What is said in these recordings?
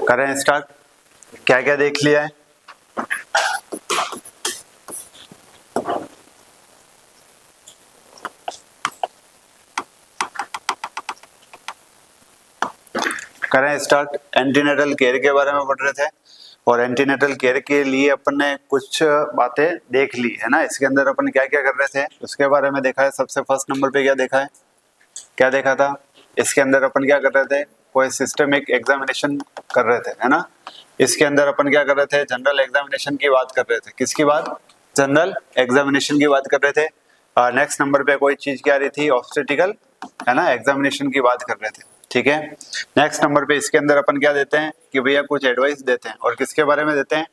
करें स्टार्ट। क्या क्या देख लिया है? करें स्टार्ट। एंटीनेटल केयर के बारे में पढ़ रहे थे और एंटीनेटल केयर के लिए अपन ने कुछ बातें देख ली है ना। इसके अंदर अपन क्या क्या कर रहे थे उसके बारे में देखा है। सबसे फर्स्ट नंबर पे क्या देखा है, क्या देखा था? इसके अंदर अपन क्या कर रहे थे, कोई सिस्टमिक एग्जामिनेशन कर रहे थे है ना। इसके अंदर अपन क्या कर रहे थे, जनरल एग्जामिनेशन की बात कर रहे थे। किसकी बात? जनरल एग्जामिनेशन की बात कर रहे थे। नेक्स्ट नंबर पे कोई चीज क्या आ रही थी, ऑब्स्टेटिकल है ना, एग्जामिनेशन की बात कर रहे थे। ठीक है, नेक्स्ट नंबर पे इसके अंदर अपन क्या देते हैं कि भैया कुछ एडवाइस देते हैं। और किसके बारे में देते हैं,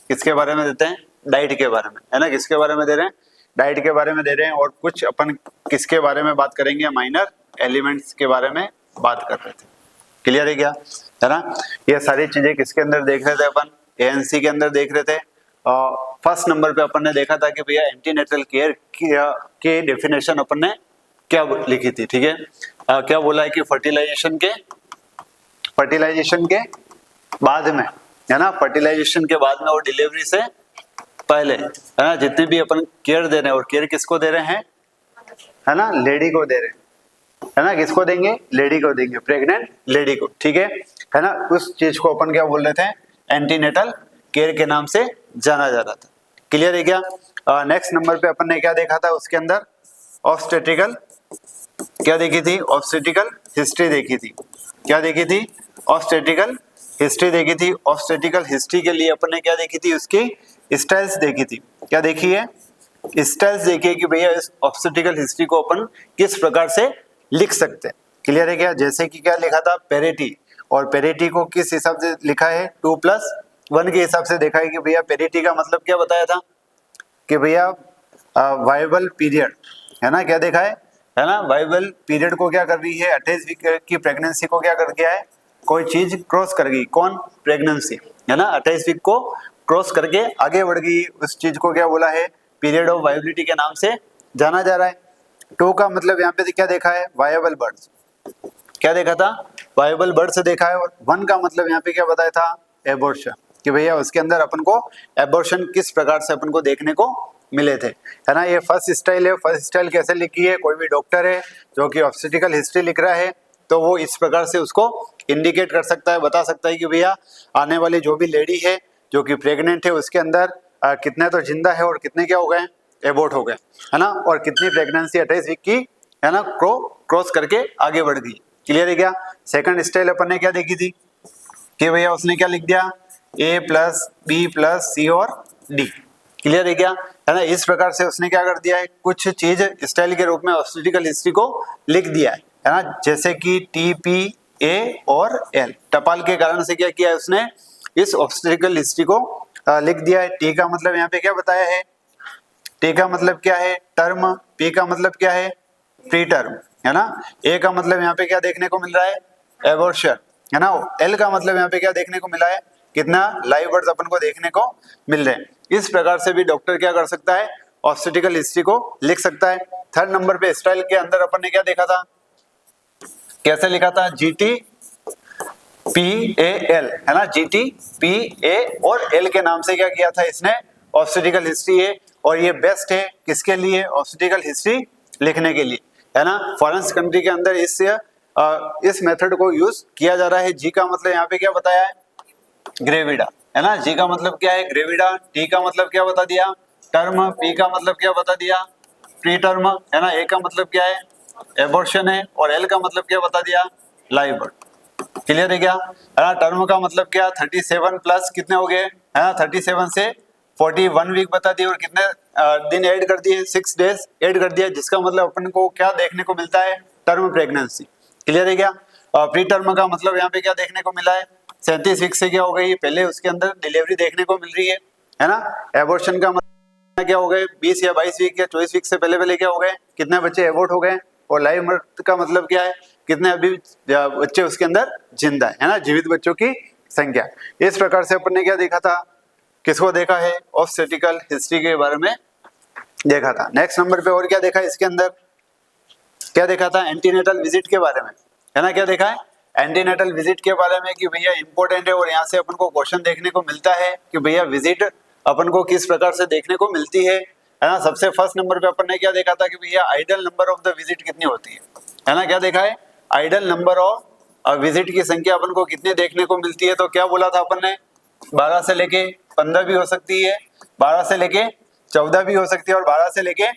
किसके बारे में देते हैं? डाइट के बारे में है ना। किसके बारे में दे रहे हैं? डाइट के बारे में दे रहे हैं। और कुछ अपन किसके बारे में बात करेंगे, माइनर एलिमेंट्स के बारे में बात कर रहे थे। क्लियर है क्या, है ना। ये सारी चीजें किसके अंदर देख रहे थे अपन, एएनसी के अंदर देख रहे थे। फर्स्ट नंबर पे अपन ने देखा था कि भैया एंटीनेटल केयर की डेफिनेशन अपन ने क्या लिखी थी। ठीक है, क्या बोला है कि फर्टिलाइजेशन के बाद में है ना, फर्टिलाइजेशन के बाद में और डिलीवरी से पहले है ना, जितने भी अपन केयर दे रहे हैं, और केयर किसको दे रहे हैं है ना, लेडी को दे रहे हैं है ना। किसको देंगे? लेडी को देंगे, प्रेग्नेंट लेडी को। ठीक है ना। उस चीज को अपन क्या बोल रहे थे, एंटीनेटल केयर के नाम से जाना जा रहा था। क्लियर है क्या। नेक्स्ट नंबर पे अपन ने क्या देखा था उसके अंदर, ऑब्स्टेट्रिकल क्या देखी थी, ऑब्स्टेट्रिकल हिस्ट्री देखी थी। क्या देखी थी? ऑब्स्टेट्रिकल हिस्ट्री देखी थी। ऑब्स्टेट्रिकल हिस्ट्री के लिए अपन ने क्या देखी थी, उसकी स्टाइल्स देखी थी। क्या देखी है? स्टाइल्स देखिए कि भैया इस ऑब्स्टेट्रिकल हिस्ट्री को अपन किस प्रकार से लिख सकते हैं। क्लियर है क्या। जैसे कि क्या लिखा था, पेरिटी, और पेरिटी को किस हिसाब से लिखा है, 2+1 के हिसाब से देखा है कि भैया पेरिटी का मतलब क्या बताया था कि भैया वाइबल पीरियड है ना। क्या देखा है ना, वाइबल पीरियड को क्या कर रही है, 28 वीक की प्रेगनेंसी को क्या कर गया है, कोई चीज क्रॉस कर गई। कौन? प्रेगनेंसी है ना, 28 वीक को क्रॉस करके आगे बढ़ गई। उस चीज को क्या बोला है, पीरियड ऑफ वाइबिलिटी के नाम से जाना जा रहा है। 2 का मतलब यहाँ पे क्या देखा है, वायबल बर्ड्स। क्या देखा था? वायबल बर्ड्स देखा है। और 1 का मतलब यहाँ पे क्या बताया था, एबॉर्शन, कि भैया उसके अंदर अपन को एबॉर्शन किस प्रकार से अपन को देखने को मिले थे है ना। ये फर्स्ट स्टाइल है। फर्स्ट स्टाइल कैसे लिखी है, कोई भी डॉक्टर है जो कि ऑब्स्टेट्रिकल हिस्ट्री लिख रहा है तो वो इस प्रकार से उसको इंडिकेट कर सकता है, बता सकता है कि भैया आने वाली जो भी लेडी है जो कि प्रेग्नेंट है उसके अंदर कितने तो जिंदा है और कितने क्या हो गए, एबॉर्ट हो गए है ना। और कितनी प्रेगनेंसी 28 वीक की है ना, क्रॉस करके आगे बढ़ गई। क्लियर है क्या। सेकंड स्टाइल अपन ने क्या देखी थी कि भैया उसने क्या लिख दिया, A+B+C और D। क्लियर है क्या, है ना। इस प्रकार से उसने क्या कर दिया है, कुछ चीज स्टाइल के रूप में ऑब्स्टेट्रिकल हिस्ट्री को लिख दिया है ना। जैसे कि TPA और L, टपाल के कारण से क्या किया है उसने, इस ऑब्स्टेट्रिकल हिस्ट्री को लिख दिया है। T का मतलब यहाँ पे क्या बताया है, T का मतलब क्या है, टर्म। P का मतलब क्या है, प्री टर्म है ना। A का मतलब यहाँ पे क्या देखने को मिल रहा है, एबॉर्शन है ना। L का मतलब यहाँ पे क्या देखने को मिला है, कितना लाइव बर्ड्स अपन को देखने को मिल रहे हैं। इस प्रकार से भी डॉक्टर क्या कर सकता है, ऑब्स्टेट्रिकल हिस्ट्री को लिख सकता है। थर्ड नंबर पे स्टाइल के अंदर अपन ने क्या देखा था, कैसे लिखा था, GTPAL है ना। GTPA और L के नाम से क्या किया था इसने, ऑब्स्टेट्रिकल हिस्ट्री है। और ये बेस्ट है किसके लिए, ऑब्स्टेट्रिकल हिस्ट्री लिखने के लिए है ना। फॉरेन कंट्री के अंदर इस मेथड को यूज किया जा रहा है। जी का मतलब यहाँ पे क्या बताया है, ग्रेविडा है ना। जी का मतलब क्या है, ग्रेविडा। टी का मतलब क्या बता दिया, टर्म। पी का मतलब क्या बता दिया, प्री टर्म है ना। ए का मतलब क्या है, एबॉर्शन है। और एल का मतलब क्या बता दिया, लाइव बर्ड। क्लियर है क्या, है ना। टर्म का मतलब क्या, 37 प्लस कितने हो गए है ना, 37 से 41 वीक बता दिए और कितने दिन ऐड कर दिए, 6 डेज ऐड कर दिया, जिसका मतलब अपन को क्या देखने को मिलता है, टर्म प्रेगनेंसी। क्लियर है क्या। प्री टर्म का मतलब यहाँ पे क्या देखने को मिला है, 37 वीक से क्या हो गई, पहले उसके अंदर डिलीवरी देखने को मिल रही है ना। एबॉर्शन का मतलब क्या हो गए, 20 या 22 वीक या 24 वीक से पहले पहले क्या हो गए, कितने बच्चे एबॉर्ट हो गए। और लाइव बर्थ का मतलब क्या है, कितने अभी बच्चे उसके अंदर जिंदा है ना, जीवित बच्चों की संख्या। इस प्रकार से अपन ने क्या देखा था, किसको देखा है, ऑब्स्टेट्रिकल हिस्ट्री के बारे में देखा था। नेक्स्ट नंबर पे और क्या देखा है, इसके अंदर क्या देखा था, एंटीनेटल विजिट के बारे में है ना। क्या देखा है, एंटीनेटल विजिट के बारे में कि भैया इंपॉर्टेंट है और यहाँ से अपन को क्वेश्चन देखने को मिलता है कि भैया विजिट अपन को किस प्रकार से देखने को मिलती है ना। सबसे फर्स्ट नंबर पे अपन ने क्या देखा था कि भैया ideal number of the visit कितनी होती है ना। क्या देखा है, आइडल नंबर ऑफ विजिट की संख्या अपन को कितनी देखने को मिलती है। तो क्या बोला था अपन ने, 12 से लेके 15 भी हो सकती है, 12 से लेके 14 भी हो सकती है और 12 से लेके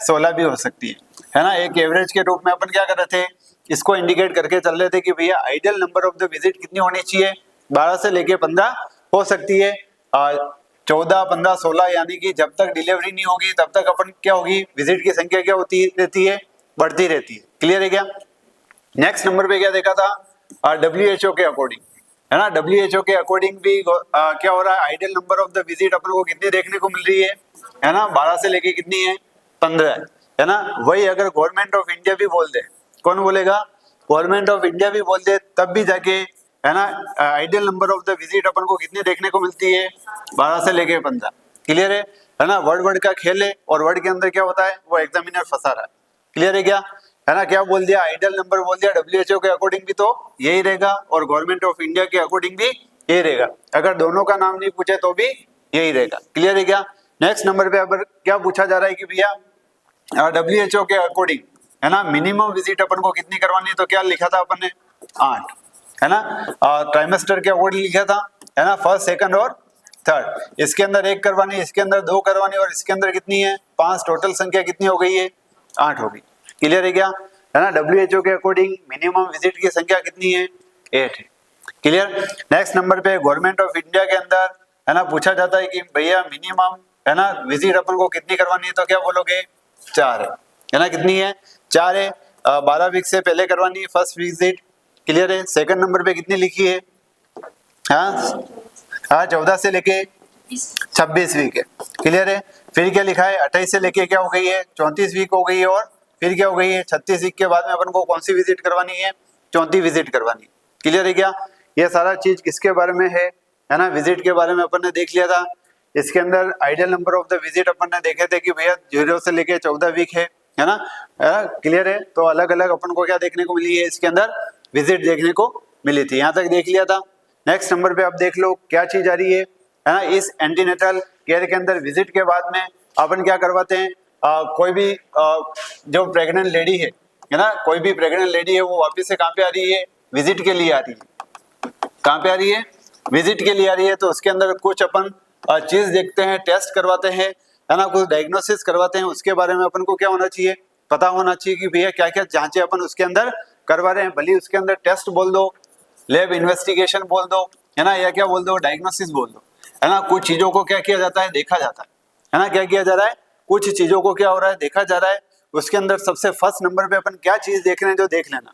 16 भी हो सकती है ना। एक एवरेज के रूप में अपन क्या कर रहे थे, इसको इंडिकेट करके चल रहे थे कि भैया ideal number of the visit कितनी होनी चाहिए, 12 से लेके 15 हो सकती है। 14, 15, 16 यानी कि जब तक डिलीवरी नहीं होगी तब तक अपन क्या होगी, विजिट की संख्या क्या होती रहती है, बढ़ती रहती है। क्लियर है क्या। नेक्स्ट नंबर पे क्या देखा था, WHO के अकॉर्डिंग है ना। WHO के अकॉर्डिंग भी क्या हो रहा है, ideal number of the visit अपन को कितनी देखने को मिल रही है ना, 12 से लेके कितनी है, 15 है ना। वही अगर गवर्नमेंट ऑफ इंडिया भी बोल दे, कौन बोलेगा, गवर्नमेंट ऑफ इंडिया भी बोल दे, तब भी जाके है ना ideal number of the visit अपन को कितनी देखने को मिलती है, 12 से लेके 15। क्लियर है ना। वर्ड का खेल है और वर्ड के अंदर क्या होता है, वो एग्जामिनर फंसा रहा है। क्लियर है क्या, है ना। क्या बोल दिया, आइडियल नंबर बोल दिया, WHO के अकॉर्डिंग भी तो यही रहेगा और गवर्नमेंट ऑफ इंडिया के अकॉर्डिंग भी यही रहेगा। अगर दोनों का नाम नहीं पूछे तो भी यही रहेगा। क्लियर है क्या। नेक्स्ट नंबर पे अगर क्या पूछा जा रहा है कि भैया WHO के अकॉर्डिंग है ना मिनिमम विजिट अपन को कितनी करवानी है, तो क्या लिखा था अपन ने, 8 है ना। ट्राइमेस्टर के अकॉर्डिंग लिखा था है ना, फर्स्ट, सेकंड और थर्ड। इसके अंदर 1 करवानी, इसके अंदर 2 करवानी और इसके अंदर कितनी है, 5। टोटल संख्या कितनी हो गई है, 8 हो गई। क्लियर है क्या, है ना। WHO के अकॉर्डिंग मिनिमम विजिट की संख्या कितनी है, 8 है। क्लियर। नेक्स्ट नंबर पे गवर्नमेंट ऑफ इंडिया के अंदर है ना पूछा जाता है कि भैया मिनिमम है ना विजिट अपन को कितनी करवानी है, तो क्या बोलोगे, 4 है ना। कितनी है, 4 है। 12 वीक से पहले करवानी है फर्स्ट विजिट। क्लियर है। सेकंड नंबर पे कितनी लिखी है, हाँ 14 से लेके 26 वीक है। क्लियर है। फिर क्या लिखा है, 28 से लेके क्या हो गई है, 34 वीक हो गई है और फिर क्या हो गई है, 36 वीक के बाद में अपन को कौन सी विजिट करवानी है, 34 विजिट करवानी है। क्लियर है क्या। ये सारा चीज किसके बारे में है ना, विजिट के बारे में अपन ने देख लिया था। इसके अंदर ideal number of the visit अपन ने देखे थे कि भैया 0 से लेके 14 वीक है ना। क्लियर है। तो अलग अलग अपन को क्या देखने को मिली है, इसके अंदर विजिट देखने को मिली थी। यहाँ तक देख लिया था। नेक्स्ट नंबर पे आप देख लो क्या चीज आ रही है ना। इस एंटीनेटल केयर के अंदर विजिट के बाद में अपन क्या करवाते हैं, कोई भी जो प्रेग्नेंट लेडी है ना, कोई भी प्रेग्नेंट लेडी है वो वापिस से कहाँ पे आ रही है, विजिट के लिए आ रही है। कहाँ पे आ रही है, विजिट के लिए आ रही है। तो उसके अंदर कुछ अपन चीज देखते हैं, टेस्ट करवाते हैं है ना, कुछ डायग्नोसिस करवाते हैं। उसके बारे में अपन को क्या होना चाहिए, पता होना चाहिए कि भैया क्या क्या जांचें अपन उसके अंदर करवा रहे हैं। भले उसके अंदर टेस्ट बोल दो, लैब इन्वेस्टिगेशन बोल दो है ना, या क्या बोल दो, डायग्नोसिस बोल दो है ना। कुछ चीजों को क्या किया जाता है, देखा जाता है ना। क्या किया जा रहा है, कुछ चीजों को क्या हो रहा है, देखा जा रहा है। उसके अंदर सबसे फर्स्ट नंबर पे अपन क्या चीज देख रहे हैं, जो देख लेना।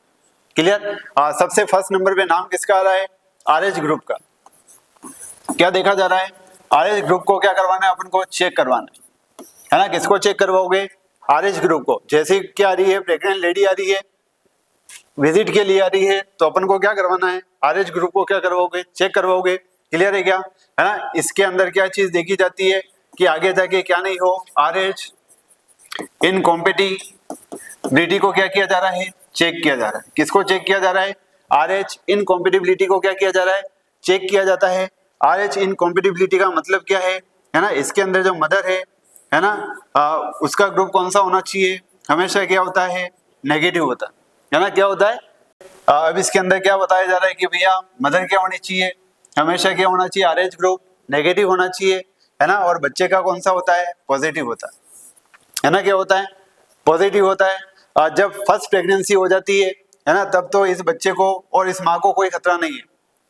क्लियर। सबसे फर्स्ट नंबर पे नाम किसका आ रहा है, RH ग्रुप का। क्या देखा जा रहा है, RH ग्रुप को क्या करवाना है, अपन को चेक करवाना है ना। किसको चेक करवाओगे, RH ग्रुप को। जैसे क्या आ रही है, प्रेग्नेंट लेडी आ रही है, विजिट के लिए आ रही है, तो अपन को क्या करवाना है, RH ग्रुप को क्या करवाओगे, चेक करवाओगे। क्लियर है क्या, है ना। इसके अंदर क्या चीज देखी जाती है कि आगे जाके क्या नहीं हो, RH इनकॉम्पेटिबिलिटी को क्या किया जा रहा है, चेक किया जा रहा है। किसको चेक किया जा रहा है, RH इनकॉम्पेटिबिलिटी को क्या किया जा रहा है, चेक किया जाता है। RH इनकॉम्पेटिबिलिटी का मतलब क्या है ना। इसके अंदर जो मदर है ना, उसका ग्रुप कौन सा होना चाहिए, हमेशा क्या होता है, नेगेटिव होता है ना। क्या होता है, अब इसके अंदर क्या बताया जा रहा है कि भैया मदर क्या होनी चाहिए, हमेशा क्या होना चाहिए, RH ग्रुप नेगेटिव होना चाहिए है ना। और बच्चे का कौन सा होता है, पॉजिटिव होता है ना। क्या होता है, पॉजिटिव होता है। जब फर्स्ट प्रेगनेंसी हो जाती है ना, तब तो इस बच्चे को और इस माँ को कोई खतरा नहीं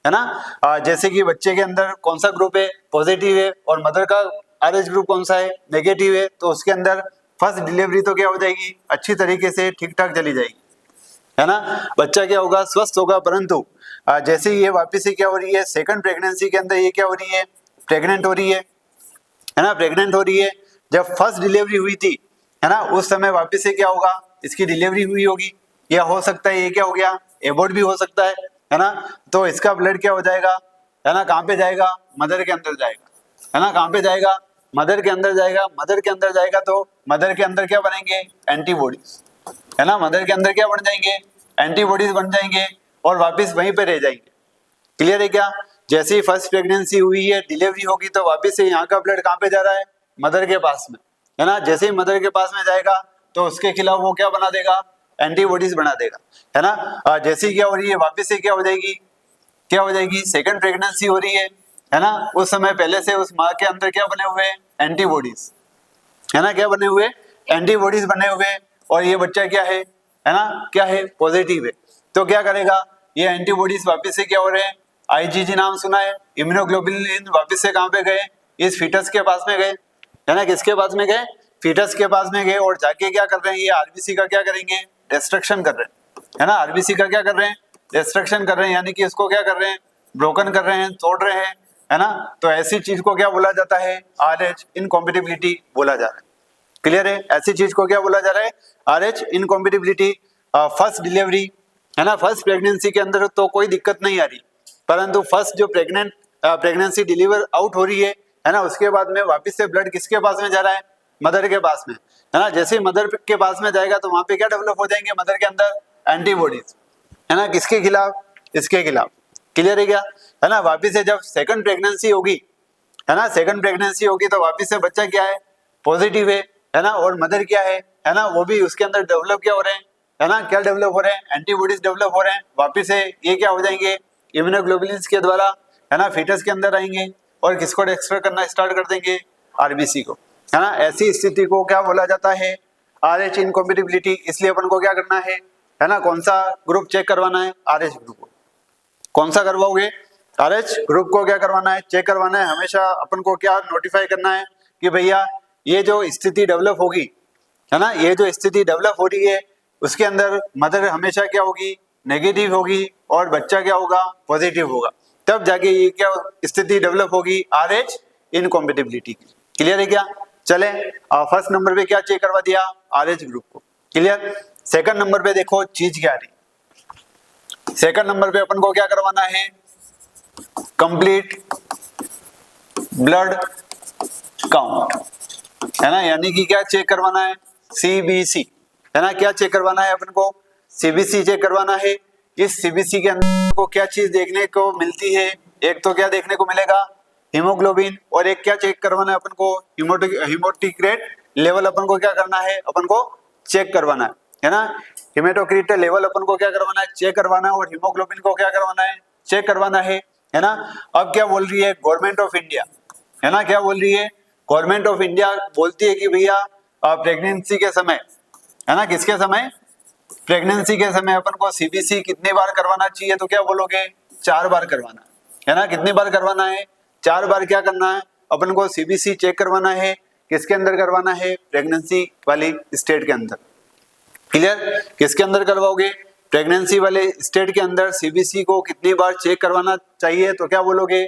है ना। जैसे कि बच्चे के अंदर कौन सा ग्रुप है, पॉजिटिव है, और मदर का RH ग्रुप कौन सा है, नेगेटिव है, तो उसके अंदर फर्स्ट डिलीवरी तो क्या हो जाएगी, अच्छी तरीके से ठीक ठाक चली जाएगी है ना। बच्चा क्या होगा, स्वस्थ होगा। परंतु जैसे ये वापिस से क्या हो रही है, सेकंड प्रेगनेंसी के अंदर ये क्या हो रही है, प्रेग्नेंट हो रही है ना, प्रेग्नेंट हो रही है। जब फर्स्ट डिलीवरी हुई थी है ना, उस समय वापिस से क्या होगा, इसकी डिलीवरी हुई होगी, या हो सकता है ये क्या हो गया, एबॉर्ट भी हो सकता है ना। तो इसका ब्लड क्या हो जाएगा है ना, कहाँ पे जाएगा, मदर के अंदर जाएगा है ना। कहाँ पे जाएगा, मदर के अंदर जाएगा। मदर के अंदर जाएगा तो मदर के अंदर क्या बनेंगे, एंटीबॉडीज है ना। मदर के अंदर क्या बन जाएंगे, एंटीबॉडीज बन जाएंगे। और वापस वहीं पे रह जाएंगे। क्लियर है क्या? जैसे ही फर्स्ट प्रेगनेंसी हुई है, डिलीवरी होगी, तो वापस से यहाँ का ब्लड कहाँ पे जा रहा है? मदर के पास में, है ना। जैसे ही मदर के पास में जाएगा तो उसके खिलाफ वो क्या बना देगा? एंटीबॉडीज बना देगा, है ना। जैसे ही क्या हो रही है, वापस से क्या हो जाएगी? क्या हो जाएगी? सेकंड प्रेगनेंसी हो रही है ना। उस समय पहले से उस माँ के अंदर क्या बने हुए हैं? एंटीबॉडीज, है ना। क्या बने हुए? एंटीबॉडीज बने हुए। और ये बच्चा क्या है ना, क्या है? पॉजिटिव है। तो क्या करेगा? ये एंटीबॉडीज वापस से क्या हो रहे हैं? आईजीजी नाम सुना है, इम्यूनोग्लोबुलिन वापस से कहां पे गए? इस फीटस के पास में गए, है ना। किसके पास में गए? फीटस के पास में गए। और जाके क्या कर रहे हैं? ये आरबीसी का क्या करेंगे? डिस्ट्रक्शन कर रहे हैं, है ना। आरबीसी का क्या कर रहे हैं? डिस्ट्रक्शन कर रहे हैं, यानी कि इसको क्या कर रहे हैं? ब्रोकन कर रहे हैं, तोड़ रहे हैं, है ना। तो ऐसी चीज को क्या बोला जाता है? RH इनकॉम्पिटिबिलिटी बोला जा रहा है। क्लियर है? ऐसी चीज को क्या बोला जा रहा है? RH इनकॉम्पिटिबिलिटी। फर्स्ट डिलीवरी, है ना, फर्स्ट प्रेगनेंसी के अंदर तो कोई दिक्कत नहीं आ रही, परंतु फर्स्ट जो प्रेगनेंसी डिलीवर आउट हो रही है ना, उसके बाद में वापस से ब्लड किसके पास में जा रहा है? मदर के पास में, है ना। जैसे ही मदर के पास में जाएगा तो वहां पे क्या डेवलप हो जाएंगे मदर के अंदर? एंटीबॉडीज, है ना। किसके खिलाफ? इसके खिलाफ। क्लियर है क्या? है ना। वापिस से जब सेकंड प्रेगनेंसी होगी, है ना, सेकंड प्रेगनेंसी होगी तो वापिस से बच्चा क्या है? पॉजिटिव है ना। और मदर क्या है ना, वो भी उसके अंदर डेवलप क्या हो रहे हैं, है ना। क्या डेवलप हो रहे हैं? एंटीबॉडीज डेवलप हो रहे हैं। वापिस से ये क्या हो जाएंगे? इम्यूनोग्लोबुलिन्स के द्वारा, है ना, फीटस के अंदर आएंगे और किसको एक्सप्रेस करना स्टार्ट कर देंगे? आरबीसी को, है ना। ऐसी स्थिति को क्या बोला जाता है? RH इनकॉम्पिटिबिलिटी। इसलिए अपन को क्या करना है ना, कौन सा ग्रुप चेक करवाना है? RH ग्रुप को। कौन सा करवाओगे? RH ग्रुप को क्या करवाना है? चेक करवाना है। हमेशा अपन को क्या नोटिफाई करना है कि भैया ये जो स्थिति डेवलप होगी, है ना, ये जो स्थिति डेवलप हो रही है उसके अंदर मदर हमेशा क्या होगी? नेगेटिव होगी और बच्चा क्या होगा? पॉजिटिव होगा। तब जाके ये क्या स्थिति डेवलप होगी? RH इनकॉम्पिटिबिलिटी की। क्लियर है क्या? चले, फर्स्ट नंबर पे क्या चेक करवा दिया? RH ग्रुप को। क्लियर। सेकंड नंबर पे देखो चीज क्या रही। सेकंड नंबर पे अपन को क्या करवाना है? कंप्लीट ब्लड काउंट, है ना। यानी कि क्या चेक करवाना है? CBC, है ना। क्या चेक करवाना है अपन को? CBC चेक करवाना है। इस CBC के अंदर को क्या चीज देखने को मिलती है? एक तो क्या देखने को मिलेगा? हीमोग्लोबिन। और एक क्या चेक करवाना है अपन को? हिमोटिक्रेट लेवल अपन को क्या करना है? अपन को चेक करवाना है ना। हिमेटोक्रिट लेवल अपन को क्या करवाना है? चेक करवाना है। और हीमोग्लोबिन को क्या करवाना है? चेक करवाना है ना। अब क्या बोल रही है गवर्नमेंट ऑफ इंडिया, है ना। क्या बोल रही है? गवर्नमेंट ऑफ इंडिया बोलती है कि भैया प्रेगनेंसी के समय, है ना, किसके समय? प्रेगनेंसी के समय अपन को CBC कितनी बार करवाना चाहिए? तो क्या बोलोगे? 4 बार करवाना है ना। कितनी बार करवाना है? 4 बार क्या करना है? अपन को CBC चेक करवाना है। किसके अंदर करवाना है? प्रेगनेंसी वाली स्टेट के अंदर। क्लियर। किसके अंदर करवाओगे? प्रेगनेंसी वाले स्टेट के अंदर CBC को कितनी बार चेक करवाना चाहिए? तो क्या बोलोगे?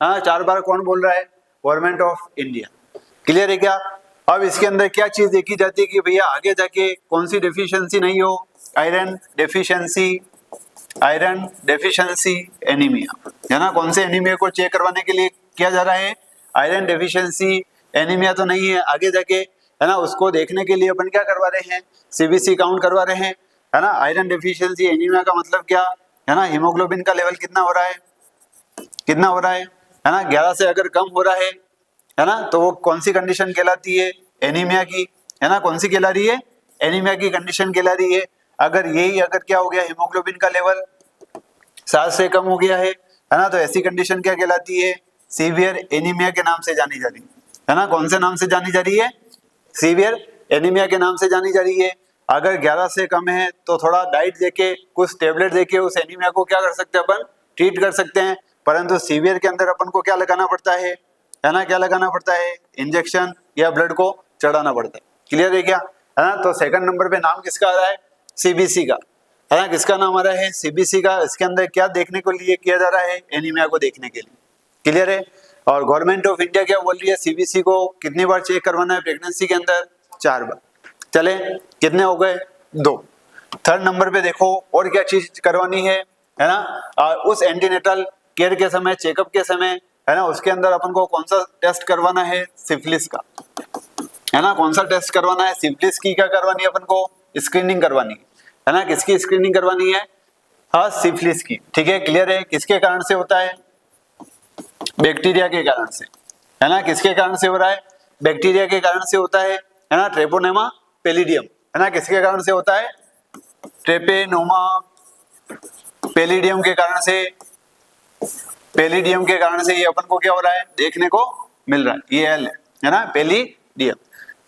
हाँ, 4 बार। कौन बोल रहा है? Government of India. क्लियर है क्या? अब इसके अंदर क्या चीज देखी जाती है कि भैया आगे जाके कौन सी डेफिशिएंसी नहीं हो? आयरन डेफिशिएंसी एनीमिया, है ना। कौन से एनीमिया को चेक करवाने के लिए किया जा रहा है? आयरन डेफिशिएंसी एनीमिया तो नहीं है आगे जाके, है ना। उसको देखने के लिए अपन क्या करवा रहे हैं? CBC काउंट करवा रहे हैं, है ना। आयरन डेफिशिएंसी एनीमिया का मतलब क्या है ना? हीमोग्लोबिन का लेवल कितना हो रहा है? कितना हो रहा है ना। 11 से अगर कम हो रहा है ना, तो वो कौन सी कंडीशन कहलाती है? एनीमिया की, है ना। कौन सी कहला रही है? एनीमिया की कंडीशन कहला रही है। अगर क्या हो गया? हीमोग्लोबिन का लेवल 7 से कम हो गया है ना, तो ऐसी कंडीशन क्या कहलाती है? सीवियर एनीमिया के नाम से जानी जा रही है ना। कौन से नाम से जानी जा रही है? सीवियर एनीमिया के नाम से जानी जा रही है। अगर 11 से कम है तो थोड़ा डाइट देके, कुछ टेबलेट देके उस एनीमिया को क्या कर सकते हैं? अपन ट्रीट कर सकते हैं। परंतु सीवियर के अंदर अपन को क्या लगाना पड़ता है ना, क्या लगाना पड़ता है? इंजेक्शन या ब्लड को चढ़ाना पड़ता है। क्लियर है क्या? है ना। तो सेकंड नंबर पे नाम किसका आ रहा है? CBC का, है ना। किसका नाम आ रहा है? CBC का। इसके अंदर क्या देखने को लिए किया जा रहा है? एनीमिया को देखने के लिए। क्लियर है। और गवर्नमेंट ऑफ इंडिया क्या बोल रही है? CBC को कितनी बार चेक करवाना है प्रेगनेंसी के अंदर? 4 बार। चले, कितने हो गए? 2। थर्ड नंबर पे देखो और क्या चीज करवानी है ना। उस एंटीनेटल केयर के समय, चेकअप के समय, है ना, उसके अंदर अपन को कौन सा टेस्ट करवाना है? सिफिलिस का, है ना। कौन सा टेस्ट करवाना है? सिफिलिस की क्या करवानी है अपन को? स्क्रीनिंग करवानी है ना। किसकी स्क्रीनिंग करवानी है? हाँ सिफिलिस की, ठीक है क्लियर है। किसके कारण से होता है? बैक्टीरिया के कारण से, है ना। किसके कारण से हो रहा है? बैक्टीरिया के कारण से होता है ना। ट्रेपोनेमा पेलिडियम, है ना, किसके कारण से होता है? ट्रेपेनोमा पेलिडियम के कारण से, पेलिडियम के कारण से ये अपन को क्या हो रहा है? देखने को मिल रहा है। ये एल है ना, पेलिडियम,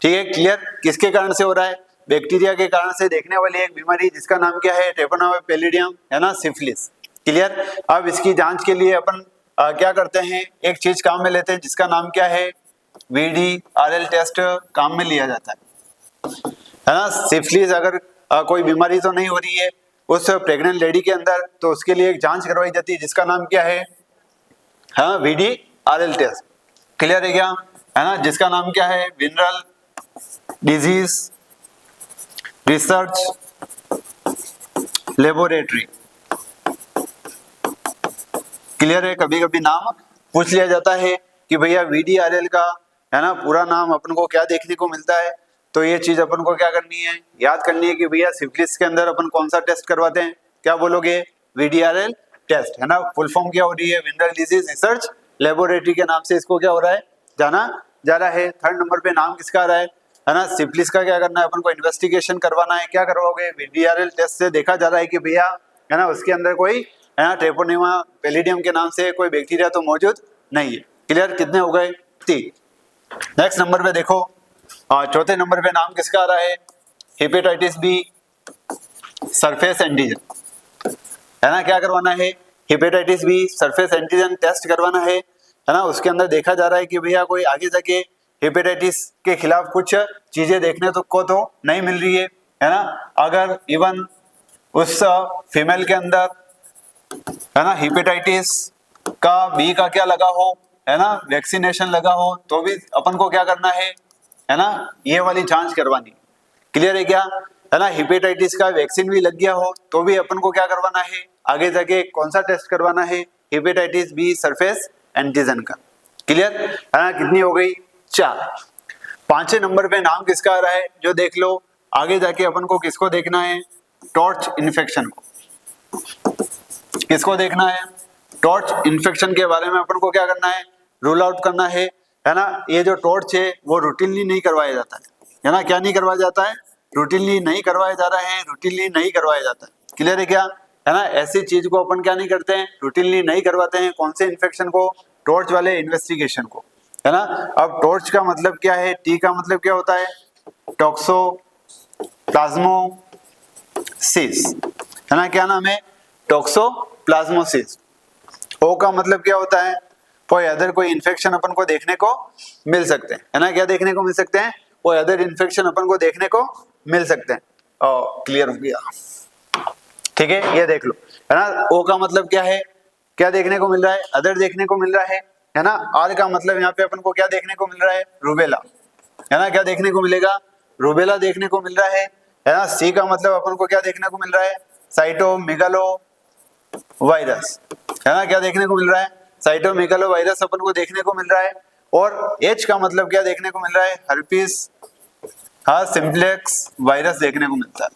ठीक है क्लियर। किसके कारण से हो रहा है? बैक्टीरिया के कारण से देखने वाली एक बीमारी जिसका नाम क्या है? ट्रेपोनेमा पेलिडियम, है ना, सिफिलिस, क्लियर। अब इसकी जांच के लिए अपन क्या करते हैं? एक चीज काम में लेते हैं जिसका नाम क्या है? VDRL टेस्ट काम में लिया जाता है ना। सिफिलिस अगर कोई बीमारी तो नहीं हो रही है उस प्रेग्नेंट लेडी के अंदर, तो उसके लिए एक जांच करवाई जाती है जिसका नाम क्या है? हाँ VDRL टेस्ट, क्लियर है क्या? है ना, जिसका नाम क्या है? Venereal disease research laboratory, clear है। कभी कभी नाम पूछ लिया जाता है कि भैया VDRL का, है ना, पूरा नाम अपन को क्या देखने को मिलता है, तो ये चीज अपन को क्या करनी है? याद करनी है कि भैया सिफिलिस के अंदर अपन कौन सा टेस्ट करवाते हैं? क्या बोलोगे? VDRL टेस्ट, है ना। फुल फॉर्म क्या हो रही है? विनरल डिजीज रिसर्च लेबोरेटरी के नाम से इसको क्या हो रहा है? जाना जा रहा है। थर्ड नंबर पे नाम किसका आ रहा है ना? सिफिलिस का क्या करना है अपन को? इन्वेस्टिगेशन करवाना है। क्या करवाओगे? VDRL टेस्ट से देखा जा रहा है कि भैया, है ना, उसके अंदर कोई, है ना, ट्रेपोनेमा पेलिडियम के नाम से कोई बैक्टीरिया तो मौजूद नहीं है, क्लियर। कितने हो गए? 3। नेक्स्ट नंबर पे देखो, चौथे नंबर पे नाम किसका आ रहा है? हेपेटाइटिस बी सरफेस एंटीजन, है ना। क्या करवाना है? Hepatitis B surface antigen test करवाना है ना। उसके अंदर देखा जा रहा है कि भैया कोई आगे जाके हेपेटाइटिस के खिलाफ कुछ चीजें देखने को तो नहीं मिल रही है ना। अगर इवन उस फीमेल के अंदर, है ना, हेपेटाइटिस का बी का क्या लगा हो, है ना, वैक्सीनेशन लगा हो, तो भी अपन को क्या करना है ना, ये वाली जांच करवानी, क्लियर है क्या? है ना, हेपेटाइटिस का वैक्सीन भी लग गया हो तो भी अपन को क्या करवाना है? आगे जाके कौन सा टेस्ट करवाना है? हेपेटाइटिस बी सरफेस एंटीजन का, क्लियर है ना। कितनी हो गई? 4। 5वें नंबर पे नाम किसका आ रहा है? जो देख लो, आगे जाके अपन को किसको देखना है? टॉर्च इन्फेक्शन को। किसको देखना है? टॉर्च इन्फेक्शन के बारे में अपन को क्या करना है? रूल आउट करना है ना। ये जो टॉर्च है वो रूटीनली नहीं करवाया जाता है ना। क्या नहीं करवाया जाता है? रूटीनली नहीं करवाया जा रहा है, रूटीनली नहीं करवाया जाता है, क्लियर है क्या? है ना, ऐसी चीज को अपन क्या नहीं करते हैं? रूटीनली नहीं करवाते हैं। कौन से इन्फेक्शन को? टॉर्च वाले इन्वेस्टिगेशन को, है ना। अब टॉर्च का मतलब क्या है? टी का मतलब क्या होता है? टॉक्सो प्लाज्मोसिस, है ना। क्या नाम है? टॉक्सोप्लाज्मोसिस। ओ का मतलब क्या होता है? कोई अदर कोई इन्फेक्शन अपन को देखने को मिल सकते हैं, है ना। क्या देखने को मिल सकते हैं? कोई अदर इन्फेक्शन अपन को देखने को मिल सकते हैं। क्लियर हो गया, ठीक है। ये देख लो, है ना। ओ का मतलब क्या है? क्या देखने को मिल रहा है? अदर देखने को मिल रहा है ना। आर का मतलब यहाँ पे अपन को क्या देखने को मिल रहा है? रूबेला, है ना। क्या देखने को मिलेगा? रूबेला देखने को मिल रहा है ना। सी का मतलब अपन को क्या देखने को मिल रहा है? साइटोमेगालो वायरस, है ना। क्या देखने को मिल रहा है? साइटोमेगालो वायरस अपन को देखने को मिल रहा है। और एच का मतलब क्या देखने को मिल रहा है? हर्पीस सिम्प्लेक्स वायरस देखने को मिलता है,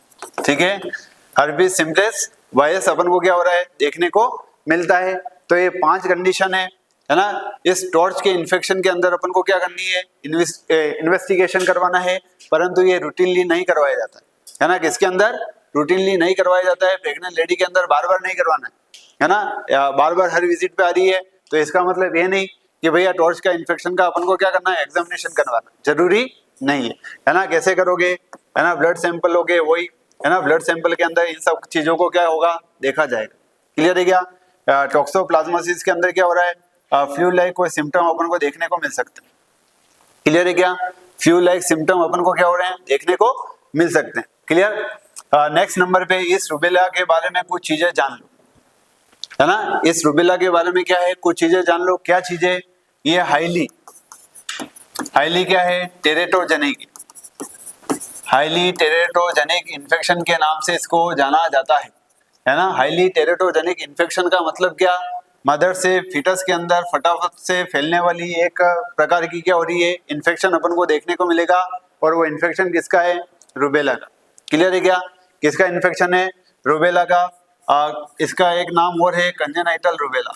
ठीक है। हर्पीस सिम्प्लेक्स वायरस अपन को क्या हो रहा है? देखने को मिलता है। तो ये 5 कंडीशन है ना। इस टॉर्च के इन्फेक्शन के अंदर अपन को क्या करनी है? इन्वेस्टिगेशन करवाना है, परंतु ये रूटीनली नहीं करवाया जाता है ना। किसके अंदर? रूटीनली नहीं करवाया जाता है। प्रेग्नेंट लेडी के अंदर बार बार नहीं करवाना है ना। बार बार हर विजिट पे आ रही है तो इसका मतलब ये नहीं कि भैया टॉर्च का इन्फेक्शन का अपन को क्या करना है? एग्जामिनेशन करवाना जरूरी नहीं है ना। कैसे करोगे? है ना, ब्लड सैंपल लोगे, वही, है ना, ब्लड सैंपल के अंदर इन सब चीजों को क्या होगा? देखा जाएगा, क्लियर है क्या? टॉक्सोप्लाज्मोसिस के अंदर क्या हो रहा है? फ्लू लाइक कोई सिम्टम अपन को देखने को मिल सकते हैं, क्लियर है क्या? फ्लू लाइक सिम्टम अपन को क्या हो रहे हैं? देखने को मिल सकते हैं, क्लियर। नेक्स्ट नंबर पे इस रूबेला के बारे में कुछ चीजें जान लो, है ना। इस रूबेला के बारे में क्या है? कुछ चीजें जान लो। क्या चीजें? ये हाईली क्या है? टेरेटोजेनिक, हाईली टेरेटोजेनिक इन्फेक्शन के नाम से इसको जाना जाता है ना। हाईली टेरेटोजेनिक इन्फेक्शन का मतलब क्या? मदर से फीटस के अंदर फटाफट से फैलने वाली एक प्रकार की क्या हो रही है? इन्फेक्शन अपन को देखने को मिलेगा। और वो इन्फेक्शन किसका है? रूबेला का, क्लियर है क्या? किसका इन्फेक्शन है? रूबेला का। इसका एक नाम और है कंजेनाइटल रूबेला,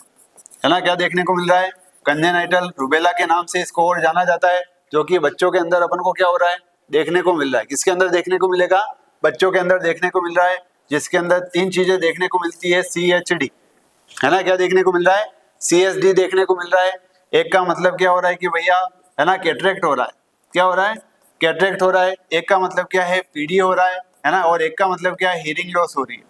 है ना। क्या देखने को मिल रहा है? कंजेनाइटल रूबेला के नाम से इसको और जाना जाता है, जो कि बच्चों के अंदर अपन को क्या हो रहा है? देखने को मिल रहा है। किसके अंदर देखने को मिलेगा? बच्चों के अंदर देखने को मिल रहा है, जिसके अंदर तीन चीजें देखने को मिलती है, CHD, है ना। क्या देखने को मिल रहा है? CHD देखने को मिल रहा है। एक का मतलब क्या हो रहा है कि भैया, है ना, कैटरेक्ट हो रहा है। क्या हो रहा है? कैटरेक्ट हो रहा है। एक का मतलब क्या है? PD हो रहा है ना। और एक का मतलब क्या है? हियरिंग लॉस हो रही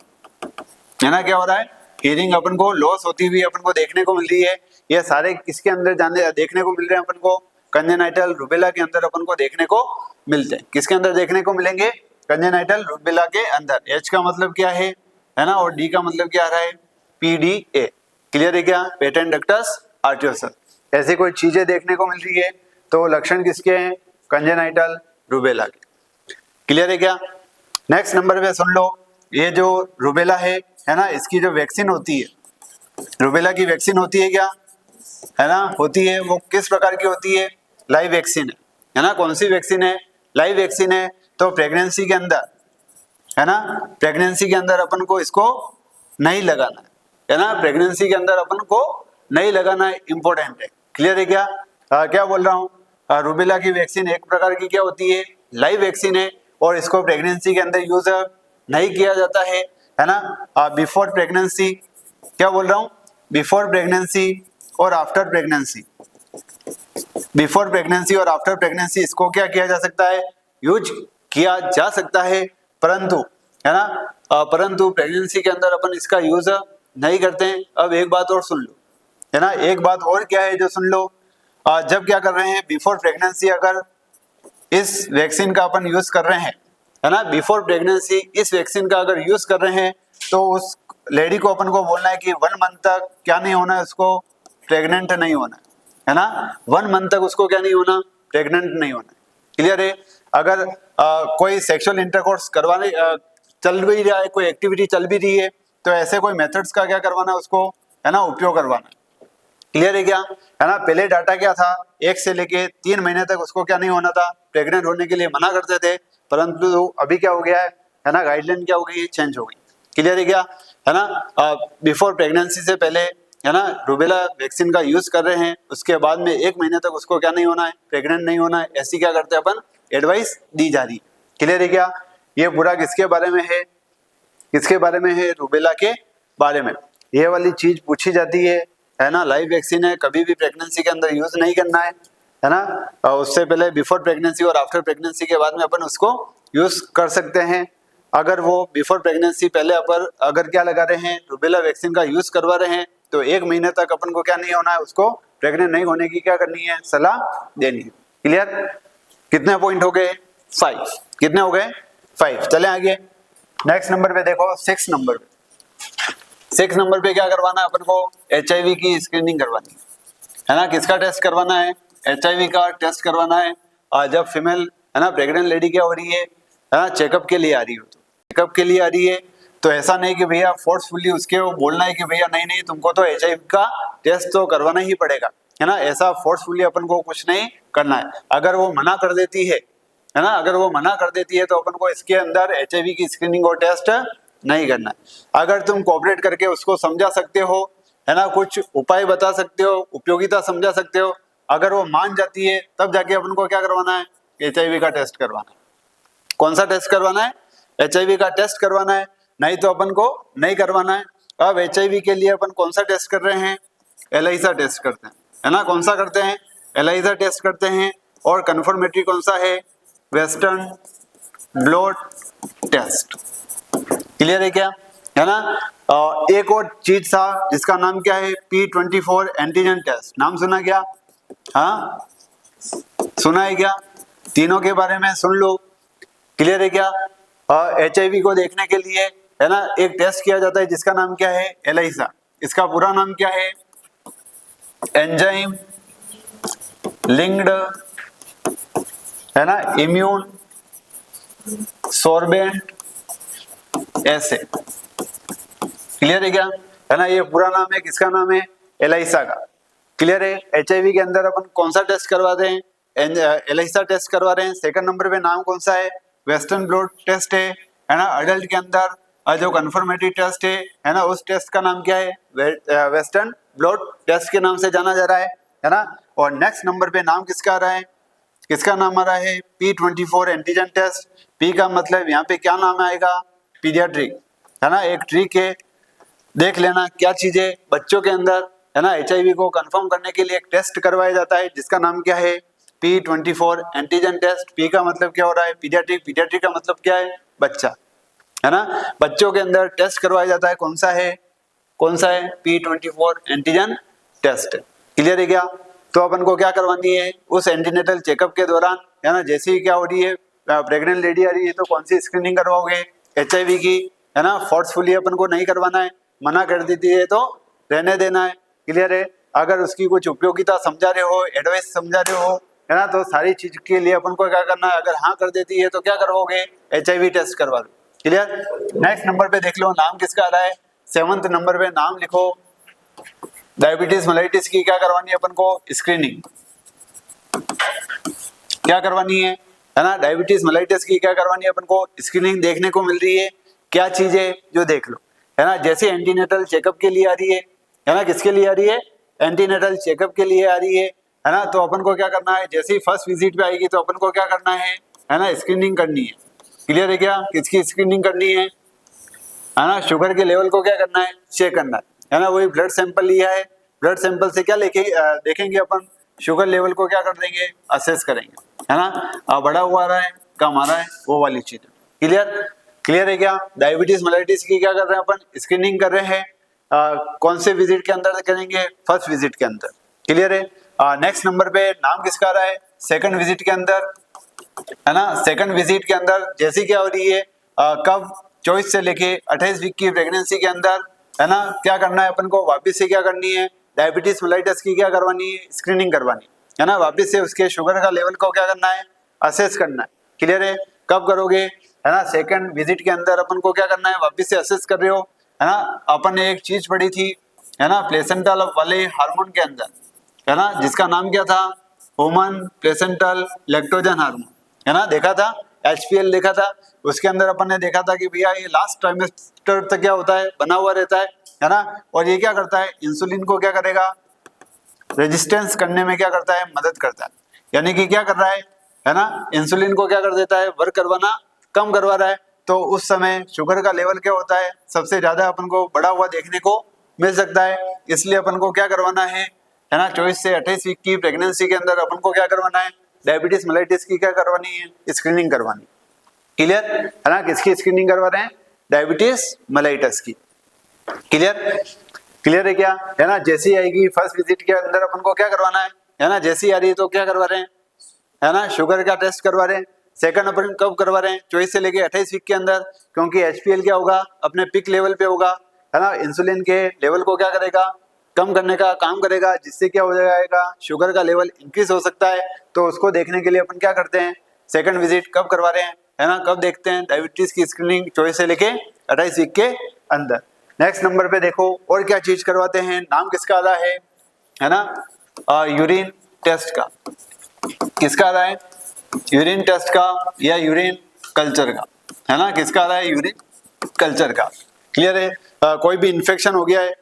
है ना। क्या हो रहा है? हियरिंग अपन को लॉस होती हुई अपन को देखने को मिल रही है। ये सारे किसके अंदर जाने देखने को मिल रहे हैं अपन को? कंजेनाइटल रूबेला के अंदर अपन को देखने को मिलते हैं। किसके अंदर देखने को मिलेंगे? कंजेनाइटल रूबेला के अंदर। H का मतलब क्या है ना। और D का मतलब क्या आ रहा है? PDA। क्लियर है क्या? Patent ductus arteriosus. ऐसी कोई चीजें देखने को मिल रही है तो लक्षण किसके हैं? कंजेनाइटल रूबेला के। क्लियर है क्या? नेक्स्ट नंबर पे सुन लो, ये जो रूबेला है ना, इसकी जो वैक्सीन होती है, रूबेला की वैक्सीन होती है क्या, है ना, होती है। वो किस प्रकार की होती है? लाइव वैक्सीन है ना। कौन सी वैक्सीन है? लाइव वैक्सीन है। तो प्रेगनेंसी के अंदर, है ना, प्रेगनेंसी के अंदर अपन को इसको नहीं लगाना है ना। प्रेगनेंसी के अंदर अपन को नहीं लगाना है, इंपॉर्टेंट है। क्लियर है क्या? क्या बोल रहा हूँ? रूबेला की वैक्सीन एक प्रकार की क्या होती है? लाइव वैक्सीन है, और इसको प्रेगनेंसी के अंदर यूज नहीं किया जाता है ना। बिफोर प्रेगनेंसी, क्या बोल रहा हूँ? बिफोर प्रेगनेंसी और आफ्टर प्रेगनेंसी, बिफोर प्रेगनेंसी और आफ्टर प्रेगनेंसी इसको क्या किया जा सकता है? यूज किया जा सकता है, परंतु, है ना, परंतु प्रेगनेंसी के अंदर अपन इसका यूज नहीं करते हैं। अब एक बात और सुन लो, है ना, एक बात और क्या है जो सुन लो, जब क्या कर रहे हैं? बिफोर प्रेगनेंसी अगर इस वैक्सीन का अपन यूज कर रहे हैं, है ना, बिफोर प्रेगनेंसी इस वैक्सीन का अगर यूज कर रहे हैं, तो उस लेडी को अपन को बोलना है कि 1 मंथ तक क्या नहीं होना है? उसको प्रेग्नेंट नहीं होना है ना। 1 मंथ तक उसको क्या नहीं होना? प्रेग्नेंट नहीं होना। क्लियर है? अगर कोई सेक्सुअल इंटरकोर्स करवाने चल भी रहा है, कोई एक्टिविटी चल भी रही है, तो ऐसे कोई मेथड्स का क्या करवाना है उसको, है ना, उपयोग करवाना। क्लियर है क्या? है ना। पहले डाटा क्या था? 1 से लेके 3 महीने तक उसको क्या नहीं होना था? प्रेग्नेंट होने के लिए मना करते थे, परंतु अभी क्या हो गया है ना, गाइडलाइन क्या हो गई? चेंज हो गई। क्लियर है क्या? है ना। बिफोर प्रेगनेंसी से पहले, है ना, रूबेला वैक्सीन का यूज कर रहे हैं, उसके बाद में 1 महीने तक उसको क्या नहीं होना है? प्रेग्नेंट नहीं होना है। ऐसी क्या करते हैं अपन? एडवाइस दी जा रही। क्लियर है क्या? ये पूरा किसके बारे में है? किसके बारे में है? रूबेला के बारे में। ये वाली चीज पूछी जाती है ना। लाइव वैक्सीन है, कभी भी प्रेगनेंसी के अंदर यूज नहीं करना है ना। उससे पहले बिफोर प्रेगनेंसी और आफ्टर प्रेगनेंसी के बाद में अपन उसको यूज कर सकते हैं। अगर वो बिफोर प्रेगनेंसी पहले अपन अगर क्या लगा रहे हैं? रूबेला वैक्सीन का यूज करवा रहे हैं, तो 1 महीने तक अपन को क्या नहीं होना है? उसको प्रेग्नेंट नहीं होने की क्या करनी है? सलाह देनी है। क्लियर? कितने पॉइंट हो गए? 5। कितने हो गए? 5। चले आगे। नेक्स्ट नंबर पे देखो, 6 नंबर पे। 6 नंबर पे क्या करवाना है अपन को? HIV की स्क्रीनिंग करवानी है ना। किसका टेस्ट करवाना है? HIV का टेस्ट करवाना है। जब फीमेल, है ना, प्रेग्नेंट लेडी क्या हो रही है ना, चेकअप के लिए आ रही हो, तो चेकअप के लिए आ रही है, तो ऐसा नहीं कि भैया फोर्सफुली उसके वो बोलना है कि भैया नहीं नहीं तुमको तो HIV का टेस्ट तो करवाना ही पड़ेगा, है ना। ऐसा फोर्सफुली अपन को कुछ नहीं करना है। अगर वो मना कर देती है ना, अगर वो मना कर देती है, तो अपन को इसके अंदर HIV की स्क्रीनिंग और टेस्ट नहीं करना है। अगर तुम कोऑपरेट करके उसको समझा सकते हो, है ना, कुछ उपाय बता सकते हो, उपयोगिता समझा सकते हो, अगर वो मान जाती है, तब जाके अपन को क्या करवाना है? HIV का टेस्ट करवाना है। कौन सा टेस्ट करवाना है? HIV का टेस्ट करवाना है, नहीं तो अपन को नहीं करवाना है। अब HIV के लिए अपन कौन सा टेस्ट कर रहे हैं? ELISA टेस्ट करते हैं, है ना। कौन सा करते हैं? ELISA टेस्ट करते हैं। और कन्फर्मेटरी कौन सा है? Western blot test. क्लियर है क्या? है ना। एक और चीज था जिसका नाम क्या है? P24 antigen test. नाम सुना क्या? हाँ, सुना है क्या? तीनों के बारे में सुन लो। क्लियर है क्या? HIV को देखने के लिए, है ना, एक टेस्ट किया जाता है जिसका नाम क्या है? ELISA। इसका पूरा नाम क्या है? एंजाइम लिंक्ड, है ना, इम्यून सोर्बेंट ऐसे। क्लियर है क्या? है ना। ये पूरा नाम है, किसका नाम है? ELISA का। क्लियर है? HIV के अंदर अपन कौन सा टेस्ट करवाते हैं? ELISA टेस्ट करवा रहे हैं। सेकंड नंबर पे नाम कौन सा है? वेस्टर्न ब्लॉट टेस्ट है ना। अडल्ट के अंदर जो कन्फर्मेटरी टेस्ट है ना, उस टेस्ट का नाम क्या है? वेस्टर्न ब्लॉट टेस्ट के नाम से जाना जा रहा है ना। और नेक्स्ट नंबर पे नाम किसका आ रहा है? किसका नाम आ रहा है? P24 antigen test. पी का मतलब यहाँ पे क्या नाम आएगा? पीडियाट्रिक, है ना। एक ट्रिक है, देख लेना क्या चीजें बच्चों के अंदर, है ना, HIV को कंफर्म करने के लिए एक टेस्ट करवाया जाता है जिसका नाम क्या है? P24 antigen test. पी का मतलब क्या हो रहा है? पीडियाट्रिक। पीडियाट्रिक का मतलब क्या है? बच्चा, है ना। बच्चों के अंदर टेस्ट करवाया जाता है, कौन सा है? कौन सा है? P24 antigen test. क्लियर है क्या? तो अपन को क्या करवानी है? उस एंटीनेटल चेकअप के दौरान, है ना, जैसे ही क्या हो रही है, प्रेग्नेंट लेडी आ रही है तो कौन सी स्क्रीनिंग करवाओगे? HIV की, है ना। फोर्सफुली अपन को नहीं करवाना है, मना कर देती है तो रहने देना है। क्लियर है? अगर उसकी कुछ उपयोगिता समझा रहे हो, एडवाइस समझा रहे हो, है ना, तो सारी चीज के लिए अपन को क्या करना है? अगर हाँ कर देती है तो क्या करवाओगे? HIV टेस्ट करवा दो। क्लियर? नेक्स्ट नंबर पे देख लो, नाम किसका आ रहा है? 7th नंबर पे नाम लिखो, डायबिटीज मेलाइटिस की क्या करवानी है अपन को? स्क्रीनिंग। क्या करवानी है ना? डायबिटीज मेलाइटिस की क्या करवानी है अपन को? स्क्रीनिंग। देखने को मिल रही है क्या चीजें? जो देख लो, है ना, जैसे एंटीनेटल चेकअप के लिए आ रही है ना, किसके लिए आ रही है? एंटीनेटल चेकअप के लिए आ रही है ना। तो अपन को क्या करना है? जैसे ही फर्स्ट विजिट पे आएगी तो अपन को क्या करना है ना, स्क्रीनिंग करनी है। क्लियर है क्या? किसकी स्क्रीनिंग करनी है ना? शुगर के लेवल को क्या करना है? चेक करना है ना। वही ब्लड सैंपल लिया है, ब्लड सैंपल से क्या लेके देखेंगे अपन? शुगर लेवल को क्या कर देंगे? असेस करेंगे, है ना। बढ़ा हुआ आ रहा है, कम आ रहा है, वो वाली चीज। क्लियर? क्लियर है क्या? डायबिटीज मेलाइटिस की क्या कर रहे हैं अपन? स्क्रीनिंग कर रहे हैं। कौन से विजिट के अंदर करेंगे? फर्स्ट विजिट के अंदर। क्लियर है? नेक्स्ट नंबर पे नाम किसका आ रहा है? सेकंड विजिट के अंदर, है ना। सेकंड विजिट के अंदर जैसी क्या हो रही है, कब 24 से लेके 28 वीक की प्रेगनेंसी के अंदर, है ना, क्या करना है अपन को? वापस से क्या करनी है? डायबिटीज मेलाइटिस की क्या करवानी है? स्क्रीनिंग करवानी है ना। वापस से उसके शुगर का लेवल को क्या करना है? असेस करना है। क्लियर है? कब करोगे? है ना, सेकंड विजिट के अंदर अपन को क्या करना है? वापस से असेस कर रहे हो, है ना। अपन ने एक चीज पढ़ी थी, है ना, प्लेसेंटल वाले हार्मोन के अंदर, है ना, जिसका नाम क्या था? ह्यूमन प्लेसेंटल लैक्टोजन हार्मोन, है ना। देखा था, HPL देखा था। उसके अंदर अपन ने देखा था कि भैया ये लास्ट ट्राइमेस्टर तक क्या होता है? बना हुआ रहता है ना। और ये क्या करता है? इंसुलिन को क्या करेगा? रेजिस्टेंस करने में क्या करता है? मदद करता है। यानी कि क्या कर रहा है ना, इंसुलिन को क्या कर देता है? वर्क करवाना कम करवा रहा है। तो उस समय शुगर का लेवल क्या होता है? सबसे ज्यादा अपन को बढ़ा हुआ देखने को मिल सकता है। इसलिए अपन को क्या करवाना है ना, 24 से 28 वीक की प्रेगनेंसी के अंदर अपन को क्या करवाना है? डायबिटीज मेलाइटिस की क्या करवानी है? स्क्रीनिंग करवानी। क्लियर है ना? किसकी स्क्रीनिंग करवा रहे हैं? डायबिटीज मेलाइटिस की। क्लियर? क्लियर है क्या? है ना। जैसी आएगी फर्स्ट विजिट के अंदर अपन को क्या करवाना है ना, जैसी आ रही है तो क्या करवा रहे हैं, है ना, शुगर का टेस्ट करवा रहे हैं। सेकंड अपन कब करवा रहे हैं? 24 से लेके 28 वीक के अंदर, क्योंकि HPL क्या होगा? अपने पिक लेवल पे होगा, है ना। इंसुलिन के लेवल को क्या करेगा? कम करने का काम करेगा, जिससे क्या हो जाएगा? शुगर का लेवल इंक्रीज हो सकता है। तो उसको देखने के लिए अपन क्या करते हैं? सेकंड विजिट कब करवा रहे हैं, है ना, कब देखते हैं? डायबिटीज की स्क्रीनिंग 24 से लेके 28 वीक के अंदर। नेक्स्ट नंबर पे देखो और क्या चीज करवाते हैं। नाम किसका आ रहा है ना, यूरिन टेस्ट का। किसका आ रहा है? यूरिन टेस्ट का या यूरिन कल्चर का, है ना। किसका आ रहा है? यूरिन कल्चर का। क्लियर है? कोई भी इंफेक्शन हो गया है,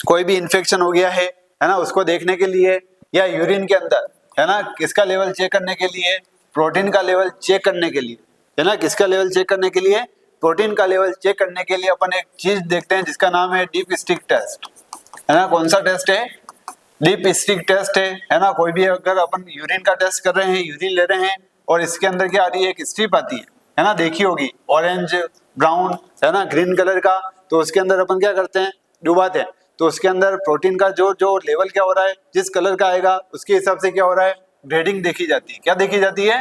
कोई भी इंफेक्शन हो गया है ना, उसको देखने के लिए, या यूरिन के अंदर, है ना, किसका लेवल चेक करने के लिए? प्रोटीन का लेवल चेक करने के लिए, है ना। किसका लेवल चेक करने के लिए? प्रोटीन का लेवल चेक करने के लिए अपन एक चीज देखते हैं जिसका नाम है डीप स्टिक टेस्ट, है ना। कौन सा टेस्ट है? डीप स्टिक टेस्ट है ना। कोई भी अगर अपन यूरिन का टेस्ट कर रहे हैं, यूरिन ले रहे हैं, और इसके अंदर क्या आ रही है? एक स्ट्रिप आती है ना, देखी होगी, ऑरेंज ब्राउन, है ना, ग्रीन कलर का। तो उसके अंदर अपन क्या करते हैं? डुबाते हैं। तो उसके अंदर प्रोटीन का जो जो लेवल क्या हो रहा है, जिस कलर का आएगा उसके हिसाब से क्या हो रहा है? ग्रेडिंग देखी जाती है। क्या देखी जाती है?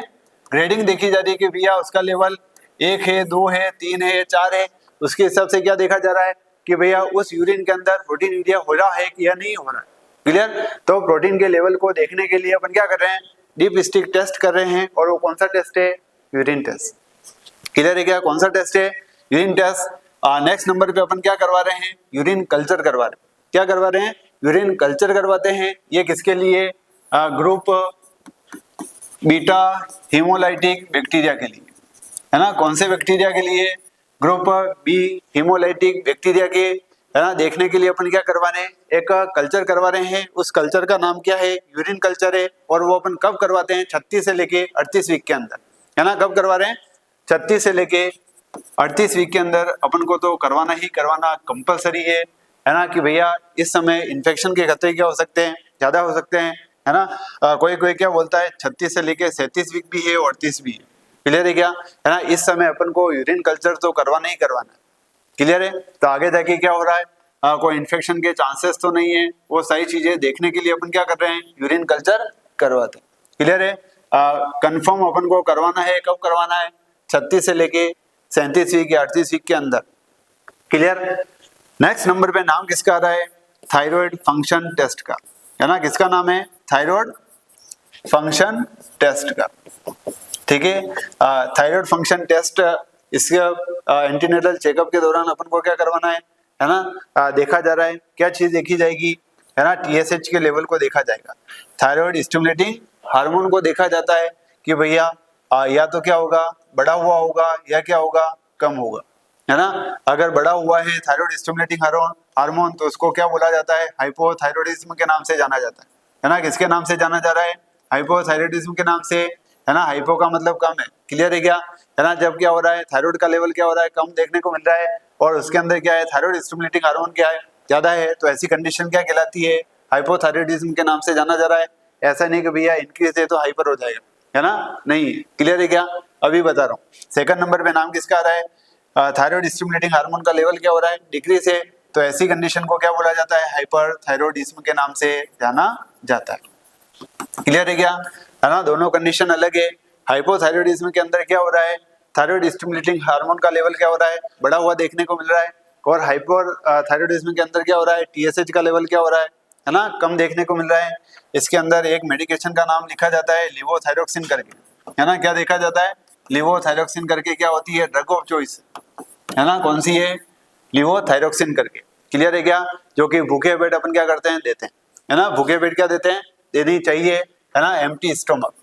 ग्रेडिंग देखी जाती है कि भैया उसका लेवल 1 है, 2 है, 3 है, 4 है। उसके हिसाब से क्या देखा जा रहा है कि भैया उस यूरिन के अंदर प्रोटीन यूरिया हो रहा है कि या नहीं हो रहा है। क्लियर? तो प्रोटीन के लेवल को देखने के लिए अपन क्या कर रहे हैं? डीप स्टिक टेस्ट कर रहे हैं। और वो कौन सा टेस्ट है? Urine test. क्लियर है क्या? कौन सा टेस्ट है? Urine test. नेक्स्ट नंबर पे अपन क्या करवा रहे हैं? यूरिन कल्चर करवा रहे हैं। क्या करवा रहे हैं? यूरिन कल्चर करवाते हैं। ये किसके लिए? ग्रुप बीटा हीमोलाइटिक बैक्टीरिया के लिए, है ना। कौन से बैक्टीरिया के लिए? ग्रुप बी हीमोलाइटिक बैक्टीरिया के, है ना, देखने के लिए अपन क्या करवा रहे हैं, एक कल्चर करवा रहे हैं। उस कल्चर का नाम क्या है, यूरिन कल्चर है। और वो अपन कब करवाते हैं, 36 से लेके 38 वीक के अंदर, है ना। कब करवा रहे हैं, 36 से लेके 38 वीक के अंदर अपन को तो करवाना ही करवाना कंपलसरी है ना। कि भैया इस समय इन्फेक्शन के खतरे क्या हो सकते हैं, ज्यादा हो सकते हैं, है ना। कोई कोई क्या बोलता है 36 से लेके 37 वीक भी है और 38 भी है। क्लियर है क्या, है ना। इस समय अपन को यूरिन कल्चर तो करवाना ही करवाना है। क्लियर है। तो आगे जाके क्या हो रहा है, कोई इन्फेक्शन के चांसेस तो नहीं है, वो सारी चीजें देखने के लिए अपन क्या कर रहे हैं, यूरिन कल्चर करवाते हैं। क्लियर है। कंफर्म अपन को करवाना है, कब करवाना है, 36 से लेके 37 वीक या 38 वीक के अंदर। क्लियर। नेक्स्ट नंबर पे नाम किसका आ रहा है, थायराइड फंक्शन टेस्ट का, है ना। किसका नाम है, थायराइड फंक्शन टेस्ट का। ठीक है। थायराइड फंक्शन टेस्ट, इसके एंटीनेटल चेकअप के दौरान अपन को क्या करवाना है ना। देखा जा रहा है, क्या चीज देखी जाएगी, है ना, टीएसएच के लेवल को देखा जाएगा। थायराइड स्टिमुलेटिंग हार्मोन को देखा जाता है कि भैया या तो क्या होगा, बड़ा हुआ होगा, या क्या होगा, कम होगा, है ना। अगर बड़ा हुआ है थायराइड स्टिमुलेटिंग हार्मोन तो उसको क्या बोला जाता है, हाइपोथायरॉयडिज्म के नाम से जाना जाता है ना। किसके नाम से जाना जा रहा है, हाइपोथायरॉयडिज्म के नाम से, है ना। हाइपो का मतलब कम है। क्लियर है क्या, है ना। जब क्या हो रहा है, थायराइड का लेवल क्या हो रहा है, कम देखने को मिल रहा है, और उसके अंदर क्या है, थायराइड स्टिमुलेटिंग हार्मोन क्या है, ज्यादा है, तो ऐसी कंडीशन क्या कहलाती है, हाइपोथायरॉयडिज्म के नाम से जाना जा रहा है। ऐसा नहीं कि भैया इंक्रीज है तो हाइपर हो जाएगा, है ना, नहीं। क्लियर है क्या, अभी बता रहा हूँ। सेकंड नंबर पे नाम किसका आ रहा है, थायराइड स्टिमुलेटिंग हार्मोन का लेवल क्या हो रहा है, डिक्रीज है, तो ऐसी कंडीशन को क्या बोला जाता है, हाइपर थायरॉयडिज्म के नाम से जाना जाता है। क्लियर है क्या, है ना। दोनों कंडीशन अलग है। हाइपोथायरॉयडिज्म के अंदर क्या हो रहा है, थायराइड स्टिमुलेटिंग हार्मोन का लेवल क्या हो रहा है, बढ़ा हुआ देखने को मिल रहा है। और हाइपर थायरॉयडिज्म के अंदर क्या हो रहा है, टीएसएच का लेवल क्या हो रहा है ना, कम देखने को मिल रहा है। इसके अंदर एक मेडिकेशन का नाम लिखा जाता है लिवोथायरोक्सिन करके, है ना। क्या देखा जाता है, लिवोथायरोक्सिन करके क्या होती है, ड्रग ऑफ चॉइस, है ना। कौन सी है, लिवोथायरोक्सिन करके। क्लियर है क्या, जो कि भूखे पेट अपन क्या करते हैं, देते हैं, है ना। भूखे पेट क्या देते हैं, देनी चाहिए, है ना, एम्प्टी स्टोमक।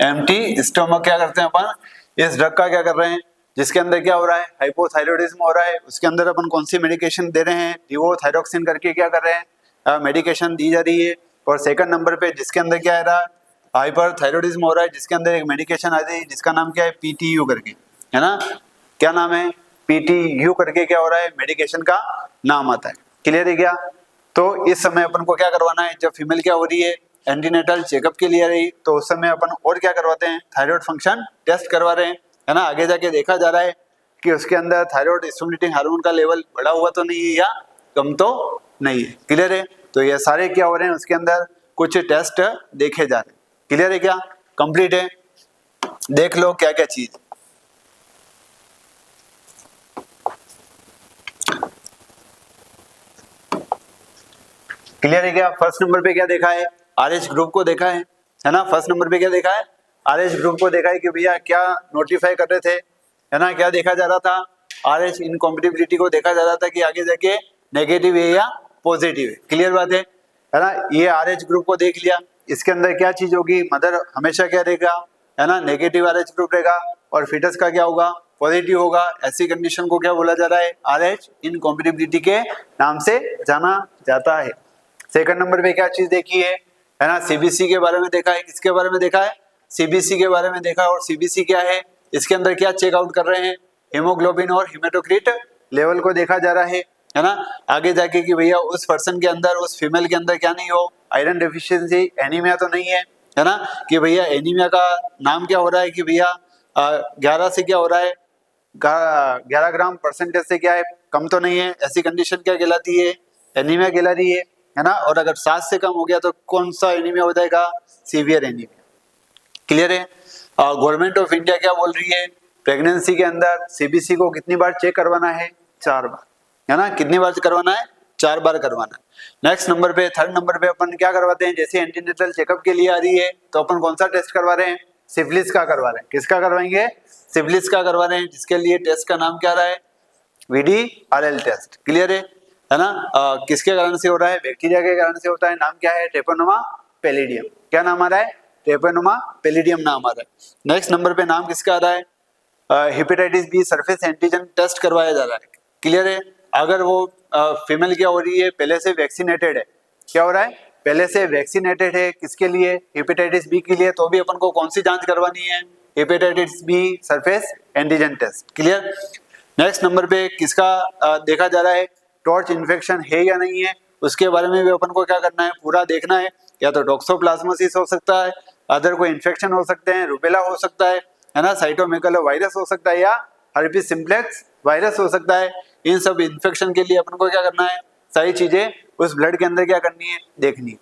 एम्प्टी स्टोमक क्या करते हैं अपन, इस ड्रग का क्या कर रहे हैं, जिसके अंदर क्या हो रहा है, हाइपोथायरॉयडिज्म हो रहा है, उसके अंदर अपन कौन सी मेडिकेशन दे रहे हैं, लिवोथायरोक्सिन करके क्या कर रहे हैं, मेडिकेशन दी जा रही है। और सेकंड नंबर पे जिसके अंदर क्या आ रहा है, हाइपरथायरॉयडिज्म हो रहा है, जिसके अंदर एक मेडिकेशन आ रही है जिसका नाम क्या है, पीटीयू करके, है ना। क्या नाम है, पीटीयू करके क्या हो रहा है, मेडिकेशन का नाम आता है। क्लियर है क्या। तो इस समय अपन को क्या करवाना है, जब फीमेल क्या हो रही है, एंटीनेटल चेकअप के लिए रही, तो उस समय अपन और क्या करवाते हैं, थायराइड फंक्शन टेस्ट करवा रहे हैं, है ना। आगे जाके देखा जा रहा है कि उसके अंदर थायराइड स्टिमुलेटिंग हार्मोन का लेवल बढ़ा हुआ तो नहीं है या कम तो नहीं है। क्लियर है। तो ये सारे क्या हो रहे हैं, उसके अंदर कुछ टेस्ट देखे जा रहे हैं। क्लियर है क्या, कंप्लीट है। देख लो क्या क्या चीज। क्लियर है क्या, फर्स्ट नंबर पे क्या देखा है, आरएच ग्रुप को देखा है ना। फर्स्ट नंबर पे क्या देखा है, आरएच ग्रुप को देखा है कि भैया क्या नोटिफाई कर रहे थे, है ना। क्या देखा जा रहा था, आरएच इनकॉम्पेटिबिलिटी को देखा जा रहा था कि आगे जाके नेगेटिव है या पॉजिटिव है। क्लियर बात है ना। ये आरएच ग्रुप को देख लिया, इसके अंदर क्या चीज होगी, मदर हमेशा क्या रहेगा, है ना, नेगेटिव आरएच ग्रुप रहेगा, और फीटस का क्या होगा, पॉजिटिव होगा। ऐसी कंडीशन को क्या बोला जा रहा है, आरएच इनकॉम्पेटिबिलिटी के नाम से जाना जाता है। सेकंड नंबर पे क्या चीज देखी है ना, सीबीसी के बारे में देखा है। किसके बारे में देखा है, सीबीसी के बारे में देखा। और सीबीसी क्या है, इसके अंदर क्या चेक आउट कर रहे हैं, हीमोग्लोबिन और हीमेटोक्रिट लेवल को देखा जा रहा है ना। आगे जाके कि भैया उस पर्सन के अंदर, उस फीमेल के अंदर क्या नहीं हो, आयरन डेफिशिएंसी, एनीमिया तो नहीं है ना। कि भैया एनीमिया का नाम क्या हो रहा है कि भैया 11 से क्या हो रहा है, 11 ग्राम परसेंटेज से क्या है, कम तो नहीं है। ऐसी कंडीशन क्या कहलाती है, एनीमिया कहला रही है ना। और अगर 7 से कम हो गया तो कौन सा एनीमिया हो जाएगा, सीवियर एनीमिया। क्लियर है। गवर्नमेंट ऑफ इंडिया क्या बोल रही है, प्रेगनेंसी के अंदर सीबीसी को कितनी बार चेक करवाना है, 4 बार, है ना। कितनी बार करवाना है, 4 बार करवाना है। नेक्स्ट नंबर पे, थर्ड नंबर पे अपन क्या करवाते हैं, जैसे एंटीनेटल चेकअप के लिए आ रही है तो अपन कौन सा टेस्ट करवा रहे हैं, सिफिलिस का करवा रहे हैं। किसका करवाएंगे, सिफिलिस का करवा रहे हैं, जिसके लिए टेस्ट का नाम क्या रहा है, VDRL टेस्ट। क्लियर है ना। किसके कारण से हो रहा है, बैक्टीरिया के कारण से होता है। नाम क्या है, ट्रेपोनोमा पैलिडियम। क्या नाम आ रहा है, ट्रेपोनोमा पैलिडियम नाम आ रहा है। नेक्स्ट नंबर पे नाम किसका आ रहा है, hepatitis B surface antigen test करवाया जा रहा है। क्लियर है? अगर वो फीमेल क्या हो रही है, पहले से वैक्सीनेटेड है, क्या हो रहा है, पहले से वैक्सीनेटेड है, किसके लिए, हेपेटाइटिस बी के लिए, तो भी अपन को कौन सी जांच करवानी है, hepatitis B surface antigen test. Clear? Next number पे किसका देखा जा रहा है, टॉर्च इन्फेक्शन है या नहीं है, उसके बारे में भी अपन को क्या करना है, पूरा देखना है। या तो टॉक्सोप्लाज्मोसिस हो सकता है, अदर कोई इन्फेक्शन हो सकते हैं, रूबेला हो सकता है ना, साइटोमेगालो वायरस हो सकता है, या हर्पिस सिम्प्लेक्स वायरस हो सकता है। इन सब इन्फेक्शन के लिए अपन को क्या करना है, सारी चीजें उस ब्लड के अंदर क्या करनी है, देखनी है।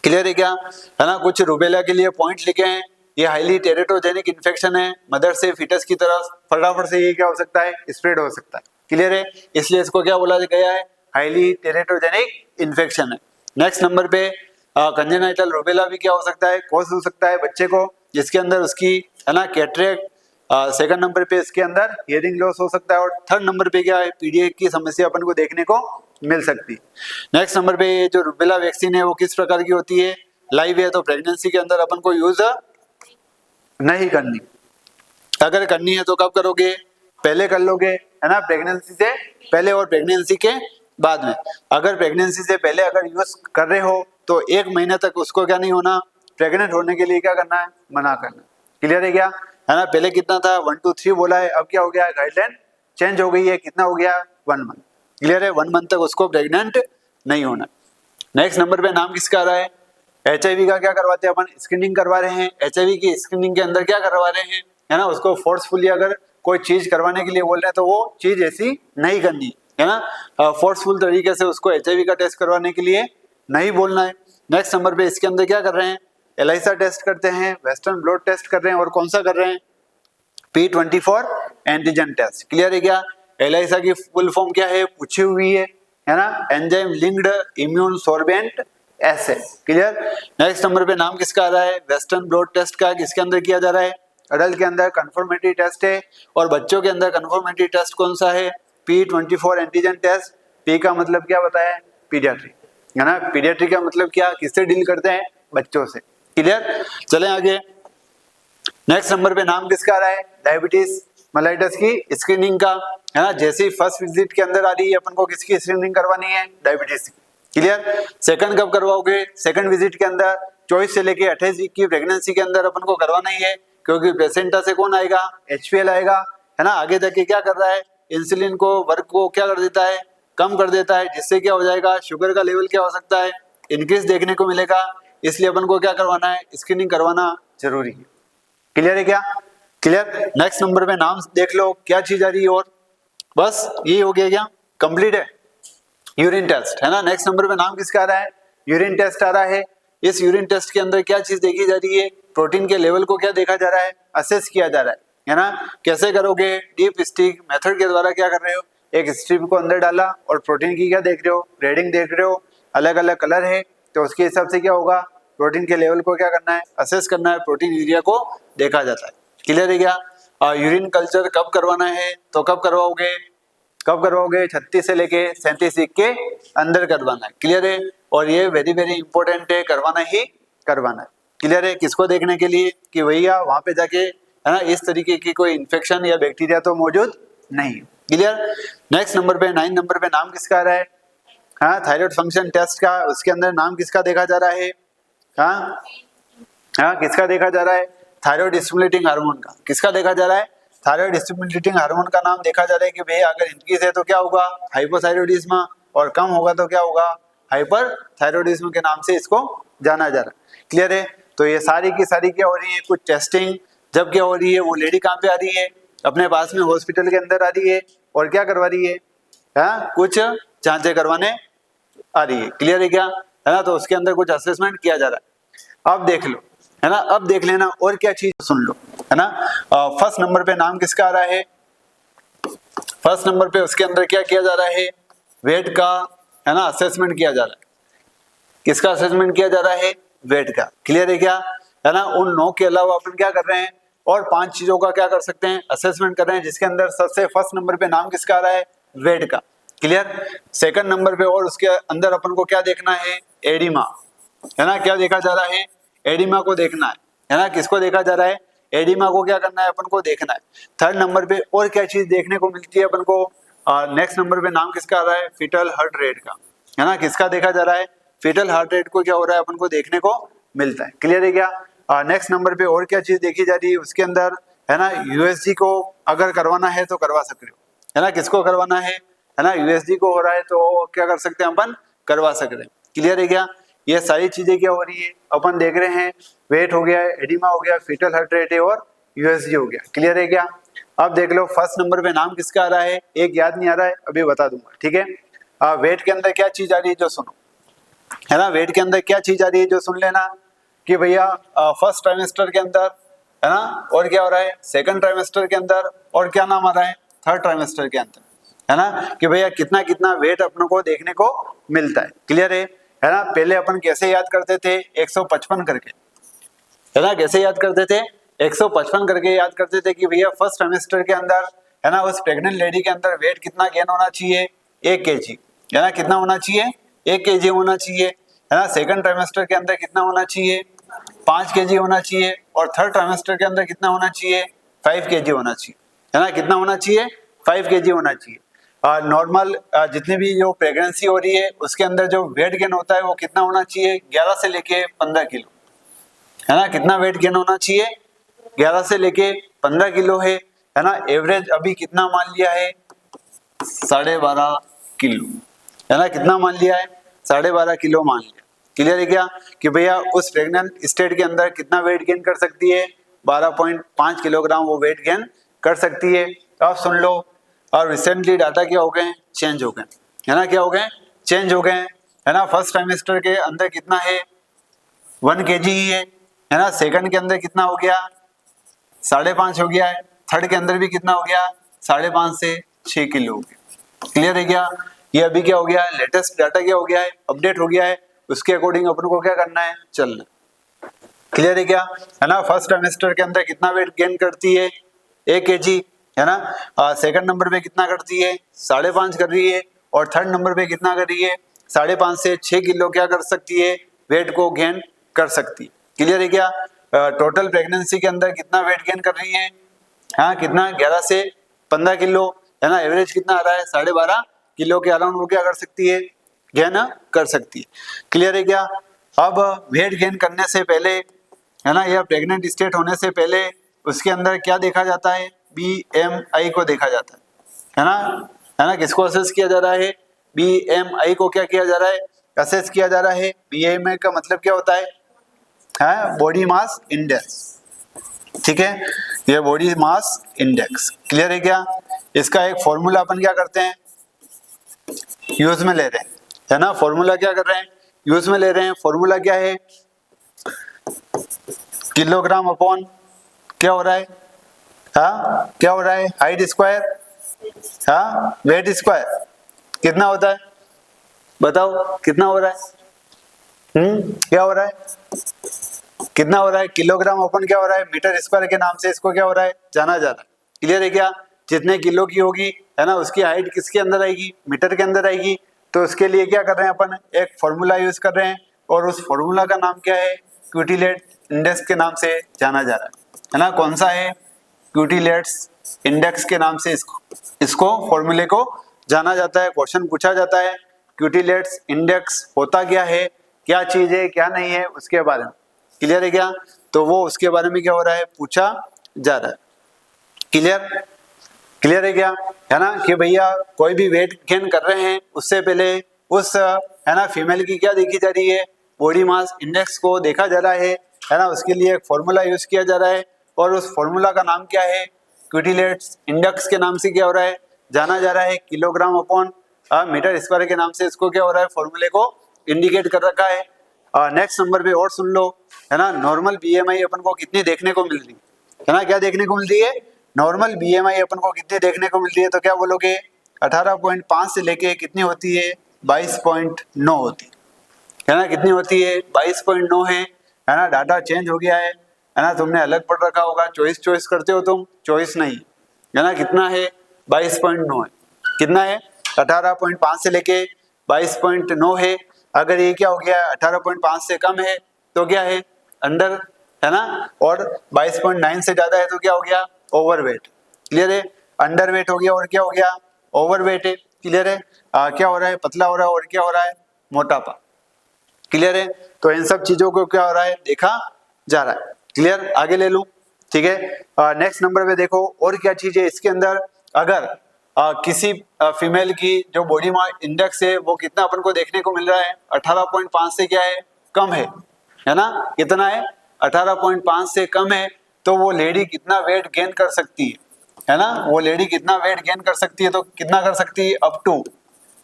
क्लियर है क्या, है ना? कुछ रूबेला के लिए पॉइंट लिखे हैं, ये हाईली टेरेटोजेनिक इन्फेक्शन है, मदर से फीटस की तरफ फटाफट से ये क्या हो सकता है, स्प्रेड हो सकता है। क्लियर है? इसलिए इसको क्या बोला गया है, हाईली टेरेटोजेनिक इन्फेक्शन है। नेक्स्ट नंबर पे कंजेनाइटल रूबेला भी क्या हो सकता है, कॉज हो सकता है बच्चे को, जिसके अंदर उसकी, है ना, कैटरेक्ट। सेकंड नंबर पे इसके अंदर हियरिंग लॉस हो सकता है, और थर्ड नंबर पे क्या है, पीडीए की समस्या अपन को देखने को मिल सकती है। नेक्स्ट नंबर पे ये जो रूबेला वैक्सीन है वो किस प्रकार की होती है, लाइव है, तो प्रेगनेंसी के अंदर अपन को यूज नहीं करनी। अगर करनी है तो कब करोगे, पहले कर लोगे, है ना, प्रेगनेंसी से पहले और प्रेगनेंसी के बाद में। अगर प्रेगनेंसी से पहले अगर यूज कर रहे हो तो 1 महीने तक उसको क्या नहीं होना, प्रेग्नेंट होने के लिए क्या करना है, मना करना। क्लियर है क्या, है ना? पहले कितना था, 1 to 3 बोला है, अब क्या हो गया, गाइडलाइन चेंज हो गई है, कितना हो गया, 1 मंथ। क्लियर है? 1 मंथ तक उसको प्रेग्नेंट नहीं होना। नेक्स्ट नंबर पे नाम किसका आ रहा है, HIV का क्या करवाते हैं अपन, स्क्रीनिंग करवा रहे हैं। HIV की स्क्रीनिंग के अंदर क्या करवा रहे हैं, है ना, उसको फोर्सफुली अगर कोई चीज करवाने के लिए बोल रहे हैं तो वो चीज ऐसी नहीं करनी है ना, फोर्सफुल तरीके से उसको HIV का टेस्ट करवाने के लिए नहीं बोलना है। नेक्स्ट नंबर पे इसके अंदर क्या कर रहे हैं, एलाइसा टेस्ट करते हैं, वेस्टर्न ब्लॉट टेस्ट कर रहे हैं, और कौन सा कर रहे हैं, P24 एंटीजन टेस्ट। क्लियर है क्या, एलाइसा की फुल फॉर्म क्या है, पूछी हुई है ना, एंजाइम लिंक्ड इम्यून सोर्बेंट ऐसे। क्लियर? नेक्स्ट नंबर पे नाम किसका आ रहा है, वेस्टर्न ब्लॉट टेस्ट का, किसके अंदर किया जा रहा है, अडल्ट के अंदर कंफर्मेटरी टेस्ट है, और बच्चों के अंदर कंफर्मेटरी टेस्ट कौन सा है, P24 एंटीजन टेस्ट। P का मतलब क्या बताया, पीडियाट्रिक, है ना, पीडियाट्रिक का मतलब क्या, किससे डील करते हैं, बच्चों से। क्लियर? चलें आगे। नेक्स्ट नंबर पे नाम किसका आ रहा है, डायबिटीज मेलाइटस की स्क्रीनिंग का, है ना, जैसे फर्स्ट विजिट के अंदर आ रही है अपन को किसकी स्क्रीनिंग करवानी है, डायबिटीज की। क्लियर? सेकंड कब करवाओगे, सेकंड विजिट के अंदर 24 से लेके 28 वीक की प्रेगनेंसी के अंदर अपन को करवाना ही है, क्योंकि प्लेसेंटा से कौन आएगा, HPL आएगा, है ना, आगे जाके क्या कर रहा है, इंसुलिन को वर्क को क्या कर देता है, कम कर देता है, जिससे क्या हो जाएगा, शुगर का लेवल क्या हो सकता है, इंक्रीज देखने को मिलेगा। इसलिए अपन को क्या करवाना है, स्क्रीनिंग करवाना जरूरी है। क्लियर है क्या, क्लियर? नेक्स्ट नंबर पे नाम देख लो, क्या चीज आ रही है, और बस ये हो गया क्या, कंप्लीट है, यूरिन टेस्ट, है ना। नेक्स्ट नंबर पे नाम किसका आ रहा है, यूरिन टेस्ट आ रहा है। इस यूरिन टेस्ट के अंदर क्या चीज देखी जा रही है, प्रोटीन के लेवल को क्या देखा जा रहा है, असेस किया जा रहा है ना। कैसे करोगे, डीप स्टिक मेथड के द्वारा क्या कर रहे हो, एक स्ट्रिप को अंदर डाला और प्रोटीन की क्या देख रहे हो, रेडिंग देख रहे हो, अलग अलग कलर है, तो उसके हिसाब से क्या होगा, प्रोटीन के लेवल को क्या करना है, असेस करना है, प्रोटीन यूरिया को देखा जाता है। क्लियर है क्या? यूरिन कल्चर कब करवाना है, तो कब करवाओगे, कब करवाओगे, 36 से लेके 37 वीक के अंदर करवाना है। क्लियर है? और ये वेरी वेरी इंपॉर्टेंट है, करवाना ही करवाना है। क्लियर है? किसको देखने के लिए, कि भैया वहां पे जाके, है ना, इस तरीके की कोई इन्फेक्शन या बैक्टीरिया तो मौजूद नहीं। क्लियर? नेक्स्ट नंबर पे 9 नंबर पे नाम किसका आ रहा है, हाँ, थायराइड फंक्शन टेस्ट का, उसके अंदर नाम किसका देखा जा रहा है, हाँ हाँ, किसका देखा जा रहा है, थायराइड स्टिमुलेटिंग हार्मोन का। किसका देखा जा रहा है, थायराइड स्टिमुलेटिंग हार्मोन का नाम देखा जा रहा है कि भैया अगर इंक्रीज है तो क्या होगा, हाइपोथायरॉयडिज्म, और कम होगा तो क्या होगा, हाइपरथायरॉयडिज्म के नाम से इसको जाना जा रहा है। क्लियर है? तो ये सारी की सारी क्या हो रही है, कुछ टेस्टिंग जब क्या हो रही है, वो लेडी कहाँ पे आ रही है, अपने पास में हॉस्पिटल के अंदर आ रही है, और क्या करवा रही है, हाँ, कुछ जांचें करवाने आ रही है। क्लियर है क्या, है ना, तो उसके अंदर कुछ असेसमेंट किया जा रहा है। अब देख लो, है ना, अब देख लेना और क्या चीज सुन लो, है ना। फर्स्ट नंबर पे नाम किसका आ रहा है, फर्स्ट नंबर पे उसके अंदर क्या किया जा रहा है, वेट का, है ना, असेसमेंट किया जा रहा है। किसका असेसमेंट किया जा रहा है, वेट का। क्लियर है क्या, है ना। उन 9 के अलावा अपन क्या कर रहे हैं, और 5 चीजों का क्या कर सकते हैं, असेसमेंट कर रहे हैं, जिसके अंदर सबसे फर्स्ट नंबर पे नाम किसका आ रहा है, वेट का। क्लियर? सेकंड नंबर पे और उसके अंदर अपन को क्या देखना है, एडिमा, है ना, क्या देखा जा रहा है, एडिमा को देखना है ना। किसको देखा जा रहा है, एडिमा को क्या करना है अपन को देखना है। थर्ड नंबर पे और क्या चीज देखने को मिलती है अपन को, नेक्स्ट नंबर पे नाम किसका आ रहा है, फीटल हार्ट रेट का, है ना, किसका देखा जा रहा है, फीटल हार्ट रेट को क्या हो रहा है अपन को देखने को मिलता है। क्लियर है क्या। नेक्स्ट नंबर पे और क्या चीज देखी जा रही है उसके अंदर, है ना, यूएसजी को अगर करवाना है तो करवा सकते हो, है ना, किसको करवाना है ना, यूएसजी को हो रहा है तो क्या कर सकते हैं अपन, करवा सकते हैं। क्लियर है क्या। ये सारी चीजें क्या हो रही है अपन देख रहे हैं, वेट हो गया है, एडिमा हो गया, फीटल हार्ट रेट है और यूएसजी हो गया। क्लियर है क्या। अब देख लो फर्स्ट नंबर पे नाम किसका आ रहा है, एक याद नहीं आ रहा है अभी बता दूंगा, ठीक है। वेट के अंदर क्या चीज आ रही है जो सुनो, है ना, वेट के अंदर क्या चीज आ रही है जो सुन लेना कि भैया फर्स्ट ट्राइमेस्टर के अंदर, है ना, और क्या हो रहा है सेकंड ट्राइमेस्टर के अंदर, और क्या नाम आ रहा है थर्ड ट्राइमेस्टर के अंदर, है ना, कि भैया कितना कितना वेट अपनों को देखने को मिलता है। क्लियर है ना। पहले अपन कैसे याद करते थे 155 करके, है ना, कैसे याद करते थे 155 करके याद करते थे कि भैया फर्स्ट ट्राइमेस्टर के अंदर, है ना, उस प्रेग्नेंट लेडी के अंदर वेट कितना गेन होना चाहिए 1 kg, है ना, कितना होना चाहिए 1 kg होना चाहिए, है ना। सेकंड ट्राइमेस्टर के अंदर कितना होना चाहिए 5 kg होना चाहिए, और थर्ड ट्राइमेस्टर के अंदर कितना होना चाहिए 5 kg होना चाहिए, है ना, कितना होना चाहिए 5 kg होना चाहिए। नॉर्मल जितनी भी जो प्रेगनेंसी हो रही है उसके अंदर जो वेट गेन होता है वो कितना होना चाहिए 11 से लेके 15 किलो, है ना, कितना वेट गेन होना चाहिए 11 से लेके 15 किलो है ना। एवरेज अभी कितना मान लिया है 12.5 किलो, है ना, कितना मान लिया है 12.5 किलो मान लिया। क्लियर है क्या कि भैया उस प्रेग्नेंट स्टेट के अंदर कितना वेट गेन कर सकती है 12.5 किलोग्राम वो वेट गेन कर सकती है। तो आप सुन लो, और रिसेंटली डाटा क्या हो गए चेंज हो गए, है ना, क्या हो गए चेंज हो गए, है ना। फर्स्ट ट्राइमेस्टर के अंदर कितना है 1 kg ही है ना। सेकंड के अंदर कितना हो गया 5.5 हो गया है, थर्ड के अंदर भी कितना हो गया 5.5 से 6 किलो हो गया। क्लियर है क्या। ये अभी क्या हो गया है लेटेस्ट डाटा क्या हो गया है अपडेट हो गया है, उसके अकॉर्डिंग अपन को क्या करना है चलना। क्लियर है क्या, है ना। फर्स्ट ट्राइमेस्टर के अंदर कितना वेट गेन करती है 1 kg, है ना। सेकंड नंबर पे कितना करती है 5.5 कर रही है, और थर्ड नंबर पे कितना कर रही है 5.5 से 6 किलो क्या कर सकती है वेट को गेन कर सकती है। क्लियर है क्या। टोटल प्रेगनेंसी के अंदर कितना वेट गेन कर रही है, हाँ कितना 11 से 15 किलो, है ना। एवरेज कितना आ रहा है 12.5 किलो के अराउंड वो क्या कर सकती है गेन कर सकती है। क्लियर है क्या। अब वेट गेन करने से पहले, है ना, या प्रेग्नेंट स्टेट होने से पहले उसके अंदर क्या देखा जाता है BMI को देखा जाता है ना, किसको असेस किया जा रहा है BMI को क्या किया जा रहा है असेस किया जा रहा है। BMI का मतलब क्या होता है बॉडी मास इंडेक्स, ठीक है, ये बॉडी मास इंडेक्स। क्लियर है क्या। इसका एक फॉर्मूला अपन क्या करते हैं यूज में ले रहे हैं, है ना, फॉर्मूला क्या कर रहे हैं यूज में ले रहे हैं। फॉर्मूला क्या है किलोग्राम अपॉन क्या हो रहा है क्या हो रहा है हाइट स्क्वायर वेट स्क्वायर, कितना होता है बताओ कितना हो रहा है क्या हो रहा है कितना हो रहा है किलोग्राम अपन क्या हो रहा है मीटर स्क्वायर के नाम से इसको क्या हो रहा है जाना जा रहा है। क्लियर है क्या। जितने किलो की होगी, है ना, उसकी हाइट किसके अंदर आएगी मीटर के अंदर आएगी। तो उसके लिए क्या कर रहे हैं अपन एक फॉर्मूला यूज कर रहे हैं, और उस फॉर्मूला का नाम क्या है क्यूटिलेट इंडेक्स के नाम से जाना जा रहा है ना। कौन सा है क्यूटिलेट्स इंडेक्स के नाम से इसको फॉर्मूले को जाना जाता है। क्वेश्चन पूछा जाता है क्यूटिलेट्स इंडेक्स होता क्या है, क्या चीज है क्या नहीं है उसके बारे में। क्लियर है क्या। तो वो उसके बारे में क्या हो रहा है पूछा जा रहा है। क्लियर है क्या, है ना, कि भैया कोई भी वेट गेन कर रहे हैं उससे पहले उस, है ना, फीमेल की क्या देखी जा रही है बॉडी मास इंडेक्स को देखा जा रहा है ना। उसके लिए एक फॉर्मूला यूज किया जा रहा है, और उस फॉर्मूला का नाम क्या है क्यूटिलेट्स इंडेक्स के नाम से क्या हो रहा है जाना जा रहा है। किलोग्राम अपॉन मीटर स्क्वायर के नाम से इसको क्या हो रहा है फॉर्मूले को इंडिकेट कर रखा है। नेक्स्ट नंबर पे और सुन लो, है ना, नॉर्मल BMI अपन को कितनी देखने को मिल रही है ना, क्या देखने को मिल रही है नॉर्मल BMI अपन को कितनी देखने को मिल रही है। तो क्या बोलोगे 18.5 से लेके कितनी होती है 22.9 होती है ना, कितनी होती है 22.9 है ना। डाटा चेंज हो गया है ना, तुमने अलग पढ़ रखा होगा, चॉइस करते हो तुम, चॉइस नहीं है ना। कितना है 22.9 है, कितना है 18.5 से लेके 22.9 है। अगर ये क्या हो गया 18.5 से कम है तो क्या है अंडर है ना, और 22.9 से ज्यादा है तो क्या हो गया, ओवरवेट। क्लियर है, अंडरवेट हो गया और क्या हो गया, ओवरवेट है। क्लियर है, क्या हो रहा है, पतला हो रहा है और क्या हो रहा है, मोटापा। क्लियर है, तो इन सब चीजों को क्या हो रहा है, देखा जा रहा है। क्लियर, आगे ले लूं, ठीक है। नेक्स्ट नंबर पे देखो और क्या चीज है इसके अंदर, अगर किसी फीमेल की जो बॉडी मास इंडेक्स है वो कितना अपन को देखने को मिल रहा है, 18.5 से क्या है, कम है ना, कितना है, 18.5 से कम है, तो वो लेडी कितना वेट गेन कर सकती है ना, वो लेडी कितना वेट गेन कर सकती है, तो कितना कर सकती है, अप टू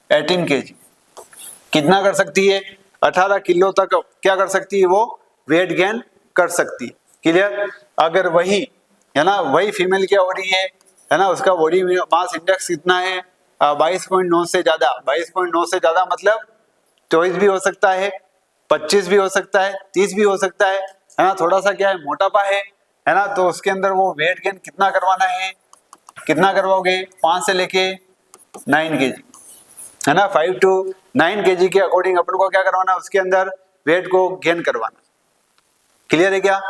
18 kg, कितना कर सकती है, 18 किलो तक क्या कर सकती है, वो वेट गेन कर सकती है। क्लियर, अगर वही है ना, वही फीमेल क्या हो रही है ना, उसका बॉडी मास इंडेक्स कितना है, 22.9 से ज्यादा, 22.9 से ज्यादा मतलब 24 भी हो सकता है, 25 भी हो सकता है, 30 भी हो सकता है ना, थोड़ा सा क्या है, मोटापा है ना, तो उसके अंदर वो वेट गेन कितना करवाना है, कितना करवाओगे, 5 से लेके 9 kg, है ना, 5 to 9 kg के अकॉर्डिंग अपन को क्या करवाना है, उसके अंदर वेट को गेन करवाना। क्लियर है क्या,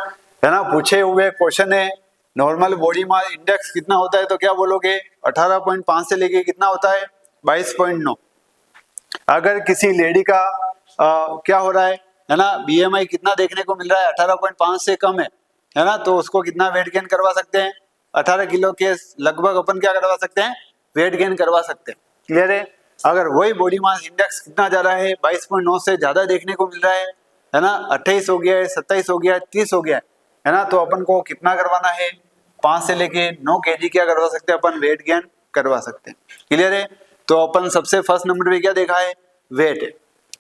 है ना, पूछे हुए क्वेश्चन है, नॉर्मल बॉडी मास इंडेक्स कितना होता है, तो क्या बोलोगे, 18.5 से लेके कितना होता है, 22.9। अगर किसी लेडी का क्या हो रहा है ना, बीएमआई कितना देखने को मिल रहा है, 18.5 से कम है ना, तो उसको कितना वेट गेन करवा सकते हैं, 18 किलो के लगभग अपन क्या करवा सकते हैं, वेट गेन करवा सकते हैं। क्लियर है, अगर वही बॉडी मास इंडेक्स कितना जा रहा है, 22.9 से ज्यादा देखने को मिल रहा है ना, 28 हो गया है, 27 हो गया है, 30 हो गया है ना, तो अपन को कितना करवाना है, 5 से लेके 9 kg क्या करवा सकते हैं, अपन वेट गेन करवा सकते हैं। क्लियर है, तो अपन सबसे फर्स्ट नंबर पे क्या देखा है, वेट है।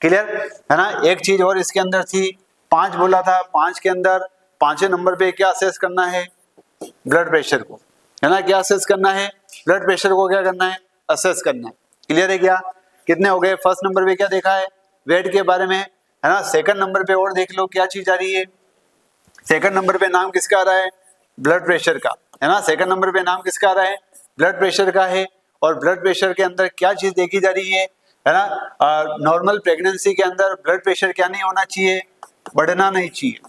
क्लियर है ना, एक चीज और इसके अंदर थी, 5 बोला था, 5 के अंदर 5वें नंबर पे क्या असेस करना है, ब्लड प्रेशर को, है ना, क्या असेस करना है, ब्लड प्रेशर को क्या करना है, असेस करना है। क्लियर है क्या, कितने हो गए, फर्स्ट नंबर पे क्या देखा है, वेट के बारे में, है ना। सेकंड नंबर पे और देख लो क्या चीज आ रही है, सेकंड नंबर पे नाम किसका आ रहा है, ब्लड प्रेशर का, है ना, सेकंड नंबर पे नाम किसका आ रहा है, ब्लड प्रेशर का है। और ब्लड प्रेशर के अंदर क्या चीज देखी जा रही है ना, नॉर्मल प्रेगनेंसी के अंदर ब्लड प्रेशर क्या नहीं होना चाहिए, बढ़ना नहीं चाहिए,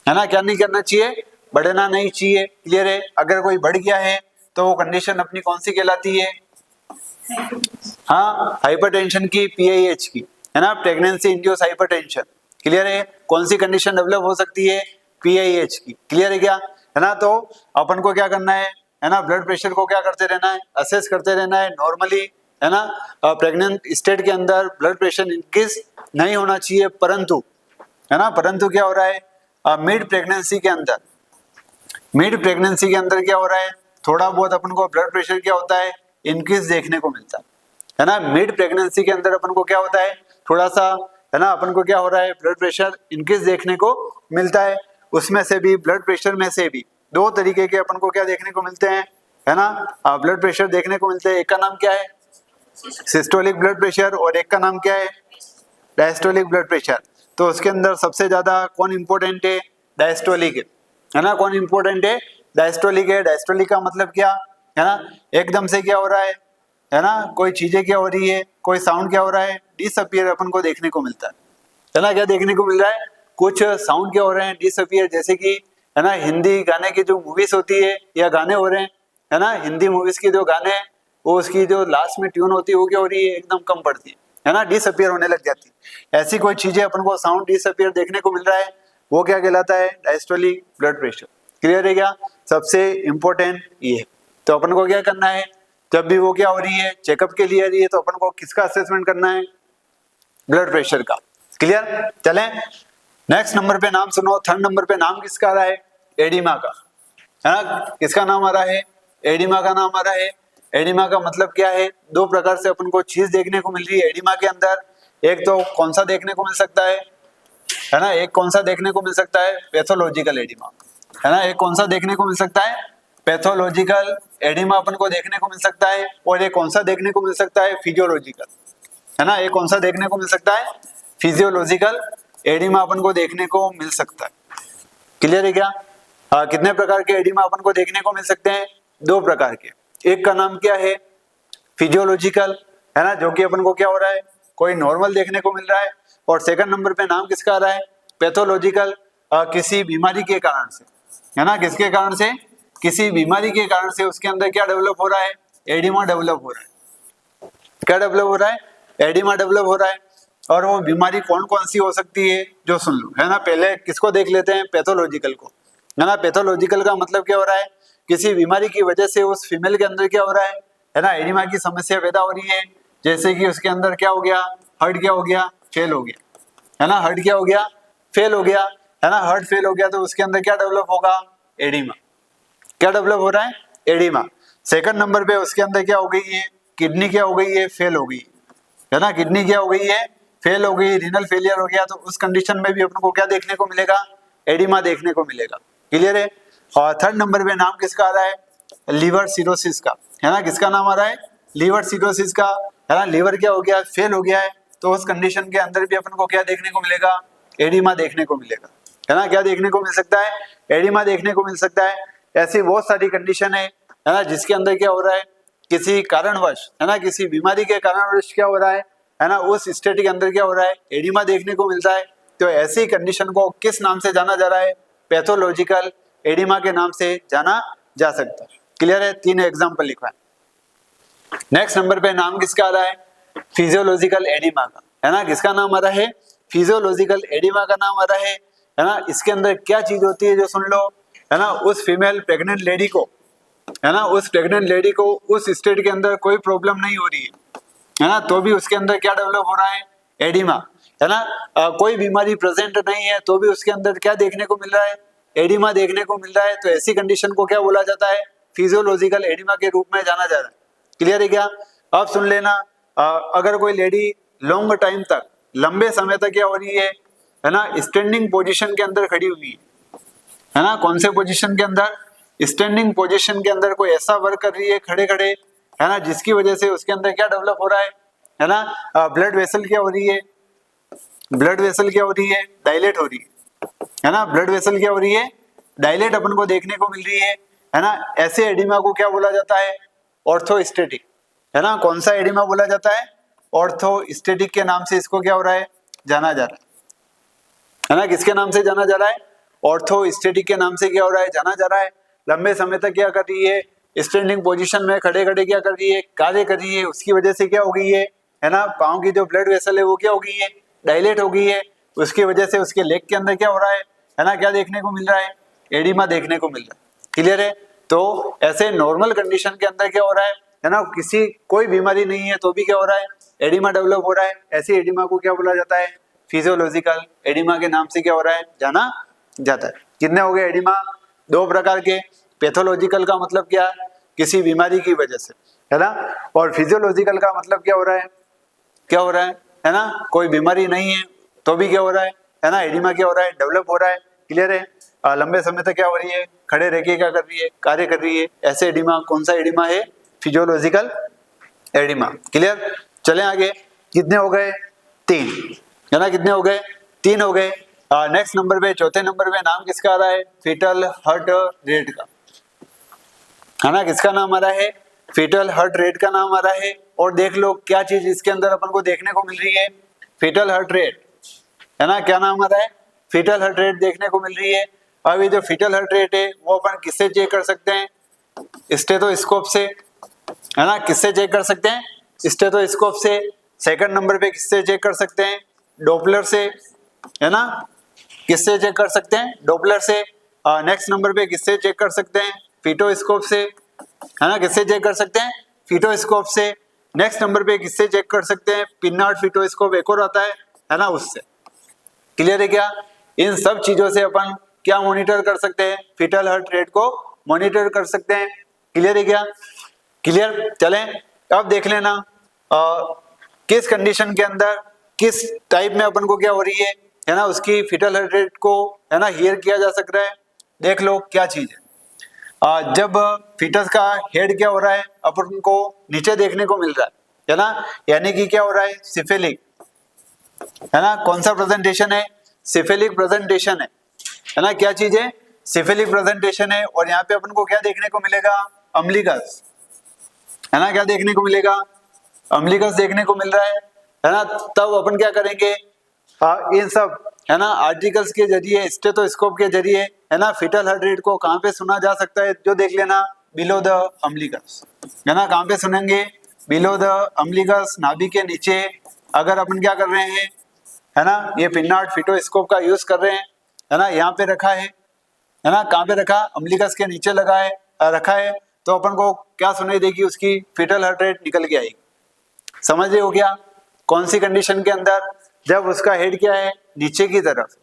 है ना, क्या नहीं करना चाहिए, बढ़ना नहीं चाहिए। क्लियर है, अगर कोई बढ़ गया है तो वो कंडीशन अपनी कौन सी कहलाती है, हाँ, हाइपरटेंशन की, पीआईएच की, है ना, प्रेगनेंसी इंड्यूस हाइपरटेंशन। क्लियर है, कौन सी कंडीशन डेवलप हो सकती है, पीआईएच की। क्लियर है क्या, है ना, तो अपन को क्या करना है ना, ब्लड प्रेशर को क्या करते रहना है, असेस करते रहना है नॉर्मली, है ना। प्रेग्नेंट स्टेट के अंदर ब्लड प्रेशर इंक्रीज नहीं होना चाहिए, परंतु, है ना, परंतु क्या हो रहा है, मिड प्रेगनेंसी के अंदर, मिड प्रेगनेंसी के अंदर क्या हो रहा है, थोड़ा बहुत अपन को ब्लड प्रेशर क्या होता है, इंक्रीज देखने को मिलता है ना। मिड प्रेगनेंसी के अंदर अपन को क्या होता है, थोड़ा सा, है ना, अपन को क्या हो रहा है, ब्लड प्रेशर इंक्रीज देखने को मिलता है। उसमें से भी, ब्लड प्रेशर में से भी 2 तरीके के अपन को क्या देखने को मिलते हैं, है ना, ब्लड प्रेशर देखने को मिलते हैं। एक का नाम क्या है, सिस्टोलिक ब्लड प्रेशर, और एक का नाम क्या है, डायस्टोलिक ब्लड प्रेशर। तो उसके अंदर सबसे ज्यादा कौन इंपॉर्टेंट है, डायस्टोलिक है ना, कौन इंपॉर्टेंट है, डायस्टोलिक है। डायस्टोलिक का मतलब क्या है ना, एकदम से क्या हो रहा है ना, कोई चीजें क्या हो रही है, कोई साउंड क्या हो रहा है, डिसअपीयर अपन को देखने को मिलता है ना, क्या देखने को मिल रहा है, कुछ साउंड क्या हो रहे हैं, डिसअपीयर, जैसे कि, है ना, हिंदी गाने की जो मूवीज होती है या गाने हो रहे हैं, है ना, हिंदी मूवीज के जो गाने हैं, वो उसकी जो लास्ट में ट्यून होती है वो क्या हो रही है, एकदम कम पड़ती है ना, डिसअपीयर होने लग जाती है। ऐसी कोई चीजें अपन को साउंड डिसअपीयर देखने को मिल रहा है, वो क्या कहलाता है, डायस्टोलिक ब्लड प्रेशर। क्लियर है क्या, सबसे इंपॉर्टेंट ये है। तो अपन को क्या करना है, जब भी वो क्या हो रही है, चेकअप के लिए आ रही है, तो अपन को किसका असेसमेंट करना है, ब्लड प्रेशर का। क्लियर, चलें नेक्स्ट नंबर पे नाम सुनो, थर्ड नंबर पे नाम किसका आ रहा है, एडिमा का, है ना, किसका नाम आ रहा है, एडिमा का नाम आ रहा है। एडिमा का मतलब क्या है, 2 प्रकार से अपन को चीज देखने को मिल रही है एडिमा के अंदर। एक तो कौन सा देखने को मिल सकता है ना, एक कौन सा देखने को मिल सकता है, पैथोलॉजिकल एडिमा, है ना, एक कौन सा देखने को मिल सकता है, पैथोलॉजिकल एडिमा अपन को देखने को मिल सकता है। और एक कौन सा देखने को मिल सकता है, फिजियोलॉजिकल, है ना, एक कौन सा देखने को मिल सकता है, फिजियोलॉजिकल एडिमा अपन को देखने को मिल सकता है। क्लियर है क्या, कितने प्रकार के एडिमा अपन को देखने को मिल सकते हैं, 2 प्रकार के। एक का नाम क्या है, फिजियोलॉजिकल, है ना, जो कि अपन को क्या हो रहा है, कोई नॉर्मल देखने को मिल रहा है। और सेकंड नंबर पे नाम किसका आ रहा है, पैथोलॉजिकल, किसी बीमारी के कारण से, है ना, किसके कारण से, किसी बीमारी के कारण से उसके अंदर क्या डेवलप हो रहा है, एडिमा डेवलप हो रहा है। क्या डेवलप हो रहा है, एडिमा डेवलप हो रहा है। और वो बीमारी कौन कौन सी हो सकती है जो सुन लो, है ना। पहले किसको देख लेते हैं, पैथोलॉजिकल को, है ना। पैथोलॉजिकल का मतलब क्या हो रहा है, किसी बीमारी की वजह से उस फीमेल के अंदर क्या हो रहा है ना, एडिमा की समस्या पैदा हो रही है। जैसे कि उसके अंदर क्या हो गया, हार्ट क्या हो गया, फेल हो गया, है ना, हार्ट क्या हो गया, फेल हो गया, है ना। हार्ट फेल हो गया तो उसके अंदर क्या डेवलप होगा, एडिमा। क्या डेवलप हो रहा है, एडिमा। सेकंड नंबर पे उसके अंदर क्या हो गई है, किडनी क्या हो गई है, फेल हो गई, है ना। किडनी क्या हो गई है, फेल हो गई, रीनल फेलियर हो गया, तो उस कंडीशन में भी अपन को क्या देखने को मिलेगा, एडिमा देखने को मिलेगा। क्लियर है। और थर्ड नंबर पे नाम किसका आ रहा है, लीवर सिरोसिस का, है ना। किसका नाम आ रहा है, लीवर सिरोसिस का, है ना। लीवर क्या हो गया, फेल हो गया है, तो उस कंडीशन के अंदर भी अपन को क्या देखने को मिलेगा, एडिमा देखने को मिलेगा, है ना। क्या देखने को मिल सकता है, एडिमा देखने को मिल सकता है। ऐसी बहुत सारी कंडीशन है ना, जिसके अंदर क्या हो रहा है, किसी कारणवश, है ना, किसी बीमारी के कारणवश क्या हो रहा है ना, उस स्टेट के अंदर क्या हो रहा है, एडिमा देखने को मिलता है। तो ऐसी कंडीशन को किस नाम से जाना जा रहा है, पैथोलॉजिकल एडिमा के नाम से जाना जा सकता है। क्लियर है, 3 एग्जांपल लिखा है। नेक्स्ट नंबर पे नाम किसका आ रहा है, फिजियोलॉजिकल एडिमा का, है ना। किसका नाम आ रहा है, फिजियोलॉजिकल एडिमा का नाम आ रहा है ना। इसके अंदर क्या चीज होती है जो सुन लो, है ना, उस फीमेल प्रेग्नेंट लेडी को, है ना, उस प्रेग्नेंट लेडी को उस स्टेट के अंदर कोई प्रॉब्लम नहीं हो रही है ना, तो भी उसके अंदर क्या डेवलप हो रहा है, एडिमा, है ना। कोई बीमारी प्रेजेंट नहीं है तो भी उसके अंदर क्या देखने को मिल रहा है, एडिमा देखने को मिल रहा है। तो ऐसी कंडीशन को क्या बोला जाता है, फिजियोलॉजिकल एडिमा के रूप में जाना जा रहा है। क्लियर है क्या। अब सुन लेना, अगर कोई लेडी लॉन्ग टाइम तक, लंबे समय तक क्या हो रही है ना, स्टैंडिंग पोजीशन के अंदर खड़ी हुई है ना। कौन से पोजीशन के अंदर, स्टैंडिंग पोजीशन के अंदर कोई ऐसा वर्क कर रही है खड़े खड़े, है ना, जिसकी वजह से उसके अंदर क्या डेवलप हो रहा है ना, ब्लड वेसल क्या हो रही है, ब्लड वेसल क्या हो रही है, डायलेट हो रही है ना। ब्लड वेसल क्या हो रही है, डायलेट अपन को देखने को मिल रही है ना। ऐसे एडिमा को क्या बोला जाता है, ऑर्थोस्टेटिक, है ना। कौन सा एडिमा बोला जाता है, ऑर्थोस्टेटिक के नाम से इसको क्या हो रहा है, जाना जा रहा है ना। किसके नाम से जाना जा रहा है, ऑर्थोस्टेटिक के नाम से क्या हो रहा है, जाना जा रहा है। लंबे समय तक क्या कर रही है, स्टैंडिंग पोजीशन में खड़े खड़े क्या कर रही है, कार्य कर रही है, उसकी वजह से क्या हो गई है ना, पांव की जो ब्लड वेसल है वो क्या हो गई है, डायलेट हो गई है। उसकी वजह से उसके लेग के अंदर क्या हो रहा है ना, क्या देखने को मिल रहा है, एडिमा देखने को मिल रहा है। क्लियर है। तो ऐसे नॉर्मल कंडीशन के अंदर क्या हो रहा है ना, किसी कोई बीमारी नहीं है तो भी क्या हो रहा है, एडिमा डेवलप हो रहा है। ऐसी एडिमा को क्या बोला जाता है, फिजियोलॉजिकल एडिमा के नाम से क्या हो रहा है, जाना जाता है। कितने हो गए एडिमा, 2 प्रकार के। पैथोलॉजिकल का मतलब क्या, किसी बीमारी की वजह से, है ना। और फिजियोलॉजिकल का मतलब क्या हो रहा है, क्या हो रहा है ना, कोई बीमारी नहीं है तो भी क्या हो रहा है ना, एडिमा क्या हो रहा है, डेवलप हो रहा है। क्लियर है। लंबे समय तक क्या हो रही है, खड़े रह के क्या कर रही है, कार्य कर रही है। ऐसे एडिमा, कौन सा एडिमा है, फिजियोलॉजिकल एडिमा। क्लियर। चले आगे, कितने हो गए, 3, है ना। कितने हो गए, 3 हो गए। नेक्स्ट नंबर पे, चौथे नंबर पे नाम किसका आ रहा है, फीटल हार्ट रेट का, है ना। किसका नाम आ रहा है, फीटल हार्ट रेट का नाम आ रहा है। और देख लो क्या चीज इसके अंदर अपन को देखने को मिल रही है, फीटल हार्ट रेट, है ना। क्या नाम आ रहा है, फीटल हार्ट रेट देखने को मिल रही है। अब ये जो फीटल हार्ट रेट है वो अपन किससे चेक कर सकते हैं, स्टेथोस्कोप से, है ना। किससे चेक कर सकते हैं, स्टेथोस्कोप से। सेकंड नंबर पे किससे चेक कर सकते हैं, डॉपलर से, है ना। किससे चेक कर सकते हैं, डॉपलर से। नेक्स्ट नंबर पे किससे चेक कर सकते हैं, फीटोस्कोप से, है ना। किससे चेक कर सकते हैं, फीटोस्कोप से। नेक्स्ट नंबर पे किससे चेक कर सकते हैं, पिनार्ड फीटोस्कोप एक और आता है ना, उससे। क्लियर है क्या। इन सब चीजों से अपन क्या मॉनिटर कर सकते हैं, फीटल हार्ट रेट को मॉनिटर कर सकते हैं। क्लियर है क्या, क्लियर। चलें अब देख लेना किस कंडीशन के अंदर, किस टाइप में अपन को क्या हो रही है ना, उसकी फीटल हार्ट रेट को, है ना, हियर किया जा सकता है। देख लो क्या चीज है। जब फीटस का हेड क्या हो रहा है, अपन को नीचे देखने को मिल रहा है ना, यानी कि क्या हो रहा है, सिफेलिक, है ना। कौन सा प्रेजेंटेशन है, सिफेलिक प्रेजेंटेशन है ना। क्या चीज है, सिफेलिक प्रेजेंटेशन है। और यहाँ पे अपन को क्या देखने को मिलेगा, अम्बिलिकस, है ना। क्या देखने को मिलेगा, अम्बिलिकस देखने को मिल रहा है ना। तब अपन क्या करेंगे, इन सब है ना आर्टिकल्स के जरिए, स्टेथोस्कोप के जरिए, है ना फीटल हार्ट रेट को कहाँ पे सुना जा सकता है, जो देख लेना बिलो द अम्बिलिकस, है ना कहाँ पे सुनेंगे, बिलो द अम्बिलिकस, नाभि के नीचे। अगर अपन क्या कर रहे हैं, है ना ये पिन्नार्ड फीटोस्कोप का यूज कर रहे हैं, है ना यहाँ पे रखा है ना कहाँ पे रखा, अम्बिलिकस के नीचे लगा है रखा है, तो अपन को क्या सुनाई देगी, उसकी फीटल हार्ट रेट निकल के आएगी। समझ रहे हो क्या, कौन सी कंडीशन के अंदर, जब उसका हेड क्या है नीचे की तरफ,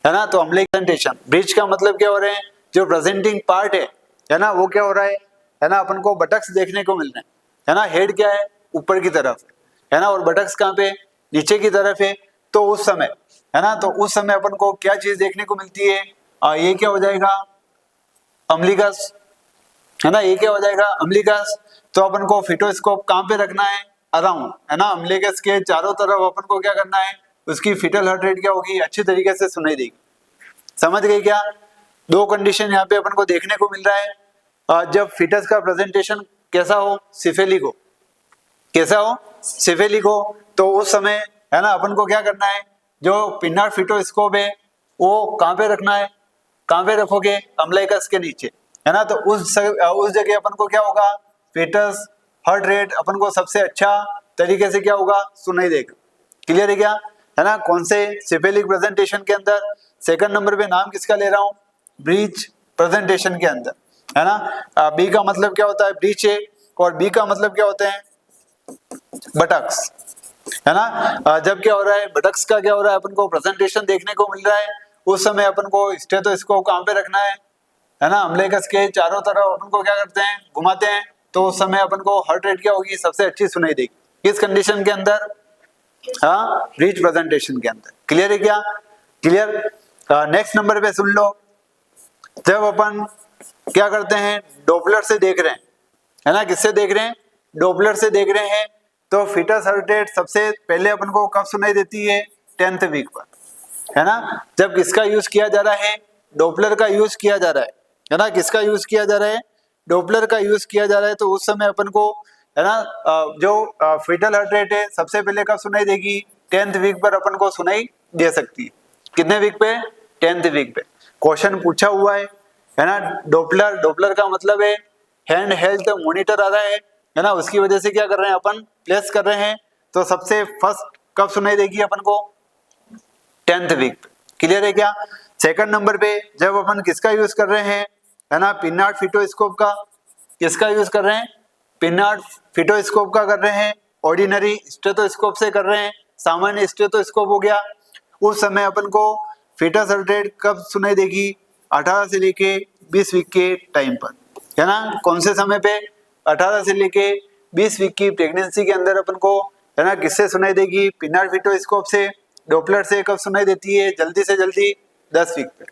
है ना, तो अम्ले प्रेजेंटेशन, ब्रिज का मतलब क्या हो रहे हैं, जो प्रेजेंटिंग पार्ट है ना वो क्या हो रहा है ना अपन को बटक्स देखने को मिल रहे हैं, है ना हेड क्या है ऊपर की तरफ, है ना और बटक्स कहाँ पे नीचे की तरफ है। तो उस समय, है ना, तो उस समय अपन को क्या चीज देखने को मिलती है, ये क्या हो जाएगा अम्बिलिकस, है ना ये क्या हो जाएगा अम्बिलिकस। तो अपन को फीटोस्कोप कहाँ पे रखना है, अराउंड, है ना अम्बिलिकस के चारों तरफ अपन को क्या करना है, उसकी फीटल हार्ट रेट क्या होगी, अच्छी तरीके से सुनाई देगी। समझ गए क्या, दो कंडीशन यहाँ पे अपन को देखने को मिल रहा है। जब फीटस का प्रेजेंटेशन कैसा हो, सिफेलिक हो, कैसा हो सिफेलिक हो, तो उस समय, है ना अपन को क्या करना है, जो पिन्नार्ड फीटोस्कोप है वो कहाँ पे रखना है, कहाँ पे रखोगे, अम्बिलिकस के नीचे, है ना। तो उस जगह अपन को क्या होगा, फीटस हार्ट रेट अपन को सबसे अच्छा तरीके से क्या होगा, सुनाई देगा। क्लियर है क्या, है ना। कौन से सिफेलिक प्रेजेंटेशन के अंदर, सेकंड नंबर पे नाम किसका ले रहा हूँ, ब्रीच प्रेजेंटेशन के अंदर, है ना। बी का मतलब क्या होता है, ब्रीच है, और बी का मतलब क्या होते हैं, बटक्स, है ना। जब क्या हो रहा है, बटक्स का क्या हो रहा है, अपन को प्रेजेंटेशन देखने को मिल रहा है, उस समय अपन को स्टेथोस्कोप कहाँ पे रखना है ना अम्बिलिकस के चारों तरफ अपन को क्या करते हैं, घुमाते हैं, तो उस समय अपन को हार्ट रेट क्या होगी, सबसे अच्छी सुनाई देगी। किस कंडीशन के अंदर, हाँ ब्रीच प्रेजेंटेशन के अंदर। क्लियर है क्या, क्लियर। नेक्स्ट नंबर पे सुन लो, जब अपन क्या करते हैं, डॉपलर से देख रहे हैं, है ना किससे देख रहे हैं, डॉपलर से देख रहे हैं, तो फीटस हार्ट रेट सबसे पहले अपन को कब सुनाई देती है, 10th वीक पर, है ना। जब किसका यूज किया जा रहा है, डॉपलर का यूज किया जा रहा है ना, किसका यूज किया जा रहा है, डॉपलर का यूज किया जा रहा है। तो उस समय अपन को, है ना, जो फीटल हार्ट रेट है सबसे पहले कब सुनाई देगी, 10th वीक पर अपन को सुनाई दे सकती है। कितने वीक पे, 10th वीक पे। क्वेश्चन पूछा हुआ है ना, डॉपलर का मतलब है हैंड हेल्थ मॉनिटर आ रहा है ना, उसकी वजह से क्या कर रहे हैं अपन, प्लेस कर रहे हैं। तो सबसे फर्स्ट कब सुनाई देगी अपन को, 10th वीक पे। क्लियर है क्या। सेकंड नंबर पे जब अपन किसका यूज कर रहे हैं, है ना, पिन्नार्ड फीटोस्कोप का, किसका यूज कर रहे हैं, पिन्नार्ड फीटोस्कोप का कर रहे हैं, ऑर्डिनरी स्टेथोस्कोप से कर रहे हैं, सामान्य स्टेथोस्कोप हो गया। उस समय अपन को फीटस हार्ट रेट कब सुनाई देगी, 18 से लेके 20 वीक के टाइम पर, है ना। कौन से समय पे, 18 से लेके 20 वीक की प्रेगनेंसी के अंदर अपन को, है ना, किससे सुनाई देगी, पिन्नार्ड फीटोस्कोप से। डॉपलर से कब सुनाई देती है, जल्दी से जल्दी 10 वीक पे,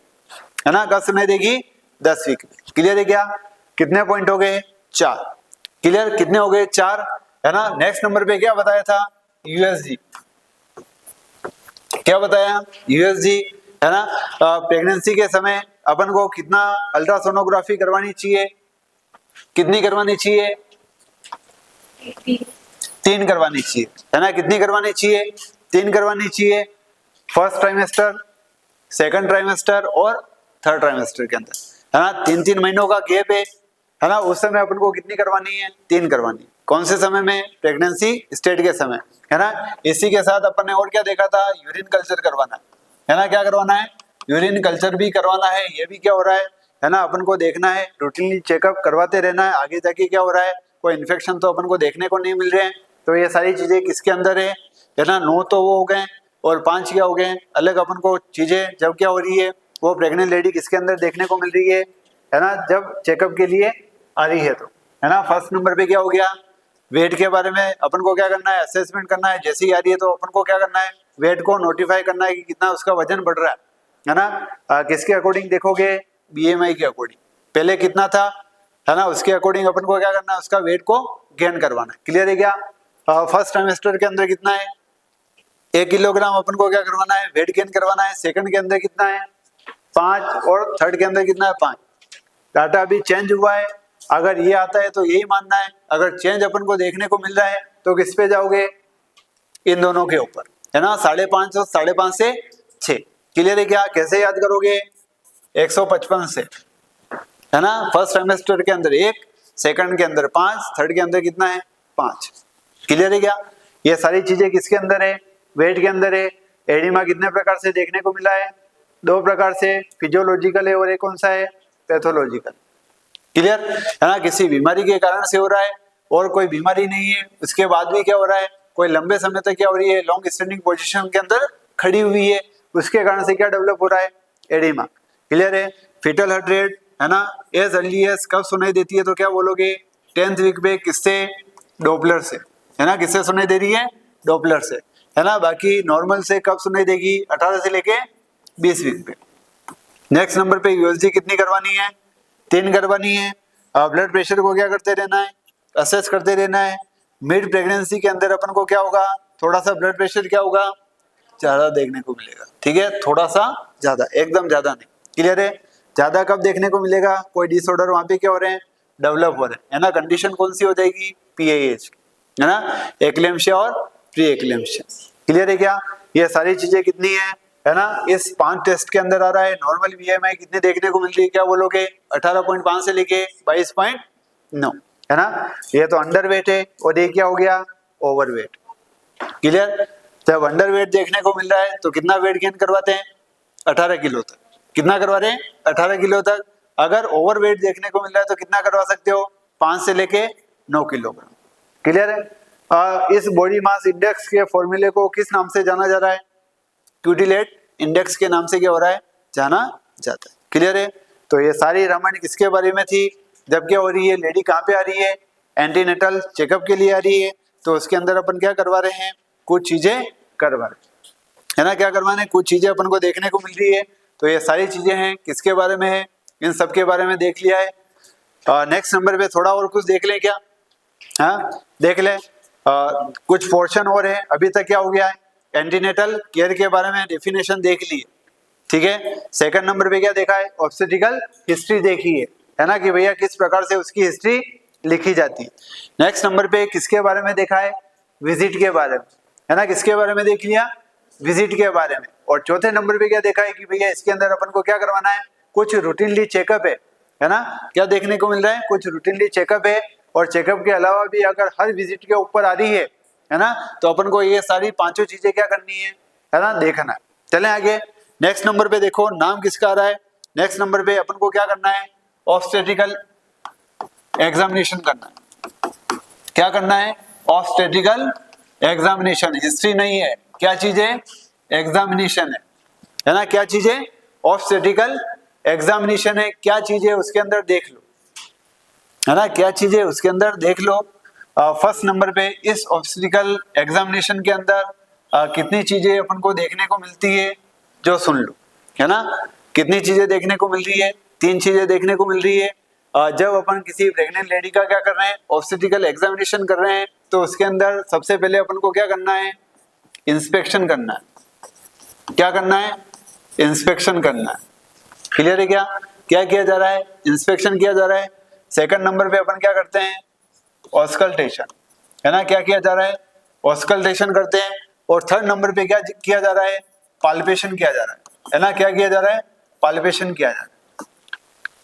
है ना, कब सुनाई देगी, 10 वीक पे। क्लियर है क्या, कितने पॉइंट हो गए, 4। क्लियर, कितने हो गए, 4, है ना। नेक्स्ट नंबर पे क्या बताया था, यूएसजी, क्या बताया, यूएसजी, है ना। प्रेगनेंसी के समय अपन को कितना अल्ट्रासोनोग्राफी करवानी चाहिए, कितनी करवानी चाहिए, 3 करवानी चाहिए, है ना। कितनी करवानी चाहिए, 3 करवानी चाहिए, फर्स्ट ट्राइमेस्टर, सेकंड ट्राइमेस्टर और थर्ड ट्राइमेस्टर के अंदर, है ना। 3-3 महीनों का गैप है ना, उस समय अपन को कितनी करवानी है, 3 करवानी। कौन से समय में, प्रेगनेंसी स्टेट के समय, है ना। इसी के साथ अपन ने और क्या देखा था, यूरिन कल्चर करवाना है ना, क्या करवाना है, यूरिन कल्चर भी करवाना है। ये भी क्या हो रहा है ना, अपन को देखना है, रूटीनली चेकअप करवाते रहना है, आगे जाके क्या हो रहा है, कोई इन्फेक्शन तो अपन को देखने को नहीं मिल रहे हैं। तो ये सारी चीजें किसके अंदर है ना, 9 तो वो हो गए, और 5 क्या हो गए अलग अपन को चीजें। जब क्या हो रही है, वो प्रेग्नेंट लेडी किसके अंदर देखने को मिल रही है ना, जब चेकअप के लिए आ रही है, तो, है ना। फर्स्ट नंबर पे क्या हो गया, वेट के बारे में अपन को क्या करना है, असेसमेंट करना है। जैसे ही आ रही है तो अपन को क्या करना है, वेट को नोटिफाई करना है कि कितना उसका वजन बढ़ रहा है ना। किसके अकॉर्डिंग देखोगे, बीएमआई के अकॉर्डिंग, पहले कितना था, है ना, उसके अकॉर्डिंग अपन को क्या करना है, उसका वेट को गेन करवाना है। क्लियर है क्या। फर्स्ट ट्राइमेस्टर के अंदर कितना है, 1 किलोग्राम अपन को क्या करवाना है, वेट गेन करवाना है। सेकंड के अंदर कितना है, 5, और थर्ड के अंदर कितना है, 5। डाटा अभी चेंज हुआ है, अगर ये आता है तो यही मानना है, अगर चेंज अपन को देखने को मिल रहा है तो किस पे जाओगे, इन दोनों के ऊपर, है ना। 5.5 और 5.5 से 6। क्लियर है क्या? कैसे याद करोगे? 155 से, है ना। फर्स्ट ट्राइमेस्टर के अंदर 1, सेकंड के अंदर 5, थर्ड के अंदर कितना है? 5। क्लियर है क्या? ये सारी चीजें किसके अंदर है? वेट के अंदर है। एडिमा कितने प्रकार से देखने को मिला है? 2 प्रकार से, फिजियोलॉजिकल है और एक कौन सा है? पैथोलॉजिकल। क्लियर है ना? किसी बीमारी के कारण से हो रहा है और कोई बीमारी नहीं है उसके बाद भी क्या हो रहा है? कोई लंबे समय तक क्या हो रही है? लॉन्ग स्टैंडिंग पोजीशन के अंदर खड़ी हुई है, उसके कारण से क्या डेवलप हो रहा है? एडिमा। क्लियर है? फीटल हार्ट रेट, है ना, एज अर्ली एज कब सुनाई देती है? तो क्या बोलोगे? 10th वीक पे। किससे? डॉपलर से, है ना। किससे सुनाई दे रही है? डॉपलर से, है ना। बाकी नॉर्मल से कब सुनाई देगी? 18 से लेके 20 वीक पे। नेक्स्ट नंबर पे यूएसजी कितनी करवानी है? 3 करवानी है। ब्लड प्रेशर को क्या करते रहना है? असेस करते रहना है। मिड प्रेगनेंसी के अंदर अपन को क्या होगा? थोड़ा सा ब्लड प्रेशर क्या होगा? ज्यादा देखने को मिलेगा। ठीक है, थोड़ा सा ज्यादा, एकदम ज्यादा नहीं। क्लियर है? ज्यादा कब देखने को मिलेगा? कोई डिसऑर्डर वहां पे क्या हो रहे हैं? डेवलप हो रहे हैं, है ना। कंडीशन कौन सी हो जाएगी? पीएएच, है ना, एक्लेम्पशिया और प्री एक्लेम्पशिया। क्लियर है क्या? ये सारी चीजें कितनी है ना, इस 5 टेस्ट के अंदर आ रहा है। नॉर्मल वीएमआई कितने देखने को मिलती है? क्या बोलोगे? 18.5 से लेके 22.9, है ना। ये तो अंडरवेट है और ये क्या हो गया? ओवरवेट। क्लियर? जब अंडरवेट देखने को मिल रहा है तो कितना वेट गेन करवाते हैं? 18 किलो तक। कितना करवा रहे हैं? 18 किलो तक। अगर ओवरवेट देखने को मिल रहा है तो कितना करवा सकते हो? 5 से लेके 9 किलोग्राम। क्लियर है? इस बॉडी मास इंडेक्स के फॉर्मूले को किस नाम से जाना जा रहा है? क्यूटिलेट इंडेक्स के नाम से क्या हो रहा है? जाना जाता है। क्लियर है? तो ये सारी रामायण किसके बारे में थी? जब क्या हो रही है? लेडी कहाँ पे आ रही है? एंटीनेटल चेकअप के लिए आ रही है। तो उसके अंदर अपन क्या करवा रहे हैं? कुछ चीजें करवा रहे हैं, है ना। क्या करवाने? कुछ चीजें अपन को देखने को मिल रही है। तो ये सारी चीजें हैं, किसके बारे में है? इन सब के बारे में देख लिया है। नेक्स्ट नंबर पे थोड़ा और कुछ देख लें क्या? हाँ, देख लें। कुछ पोर्शन और है। अभी तक क्या हो गया है? एंटीनेटल केयर के बारे में डेफिनेशन देख ली है। ठीक है। सेकंड नंबर पे क्या देखा है? ऑब्स्टेट्रिकल हिस्ट्री देखी है ना, कि भैया किस प्रकार से उसकी हिस्ट्री लिखी जाती है। नेक्स्ट नंबर पे किसके बारे में देखा है? विजिट के बारे में, है ना। किसके बारे में देख लिया? विजिट के बारे में। और चौथे नंबर पे क्या देखा है? कि भैया इसके अंदर अपन को क्या करवाना है? कुछ रूटीनली चेकअप है ना। क्या देखने को मिल रहा है? कुछ रूटीनली चेकअप है। और चेकअप के अलावा भी अगर हर विजिट के ऊपर आ रही है ना, तो अपन को ये सारी 5 चीजें क्या करनी है ना, देखना है। चलें आगे। नेक्स्ट नंबर पे देखो, नाम किसका आ रहा है? नेक्स्ट नंबर पे अपन को क्या करना है? ऑब्स्टेट्रिकल एग्जामिनेशन करना है। क्या करना है? Obstetrical examination. हिस्ट्री नहीं है, क्या चीज है? एग्जामिनेशन है ना। क्या चीज है? ऑब्स्टेट्रिकल एग्जामिनेशन है। क्या चीज है उसके अंदर? देख लो, है ना। क्या चीज है उसके अंदर? देख लो। फर्स्ट नंबर पे इस ऑब्स्टेट्रिकल एग्जामिनेशन के अंदर कितनी चीजें अपन को देखने को मिलती है? जो सुन लो, है ना। कितनी चीजें देखने को मिल रही है? 3 चीजें देखने को मिल रही है। जब अपन किसी प्रेग्नेंट लेडी का क्या कर रहे हैं? ऑब्स्टेट्रिकल एग्जामिनेशन कर रहे हैं, तो उसके अंदर सबसे पहले अपन को क्या करना है? इंस्पेक्शन करना है। क्या करना है? इंस्पेक्शन करना है। क्लियर है क्या? क्या किया जा रहा है? इंस्पेक्शन किया जा रहा है। सेकंड नंबर पे अपन क्या करते हैं? ऑस्कल्टेशन, है ना। क्या किया जा रहा है? ऑस्कल्टेशन करते हैं। और थर्ड नंबर पे क्या किया जा रहा है? पाल्पेशन किया जा रहा है ना। क्या किया जा रहा है? पाल्पेशन किया जा रहा है।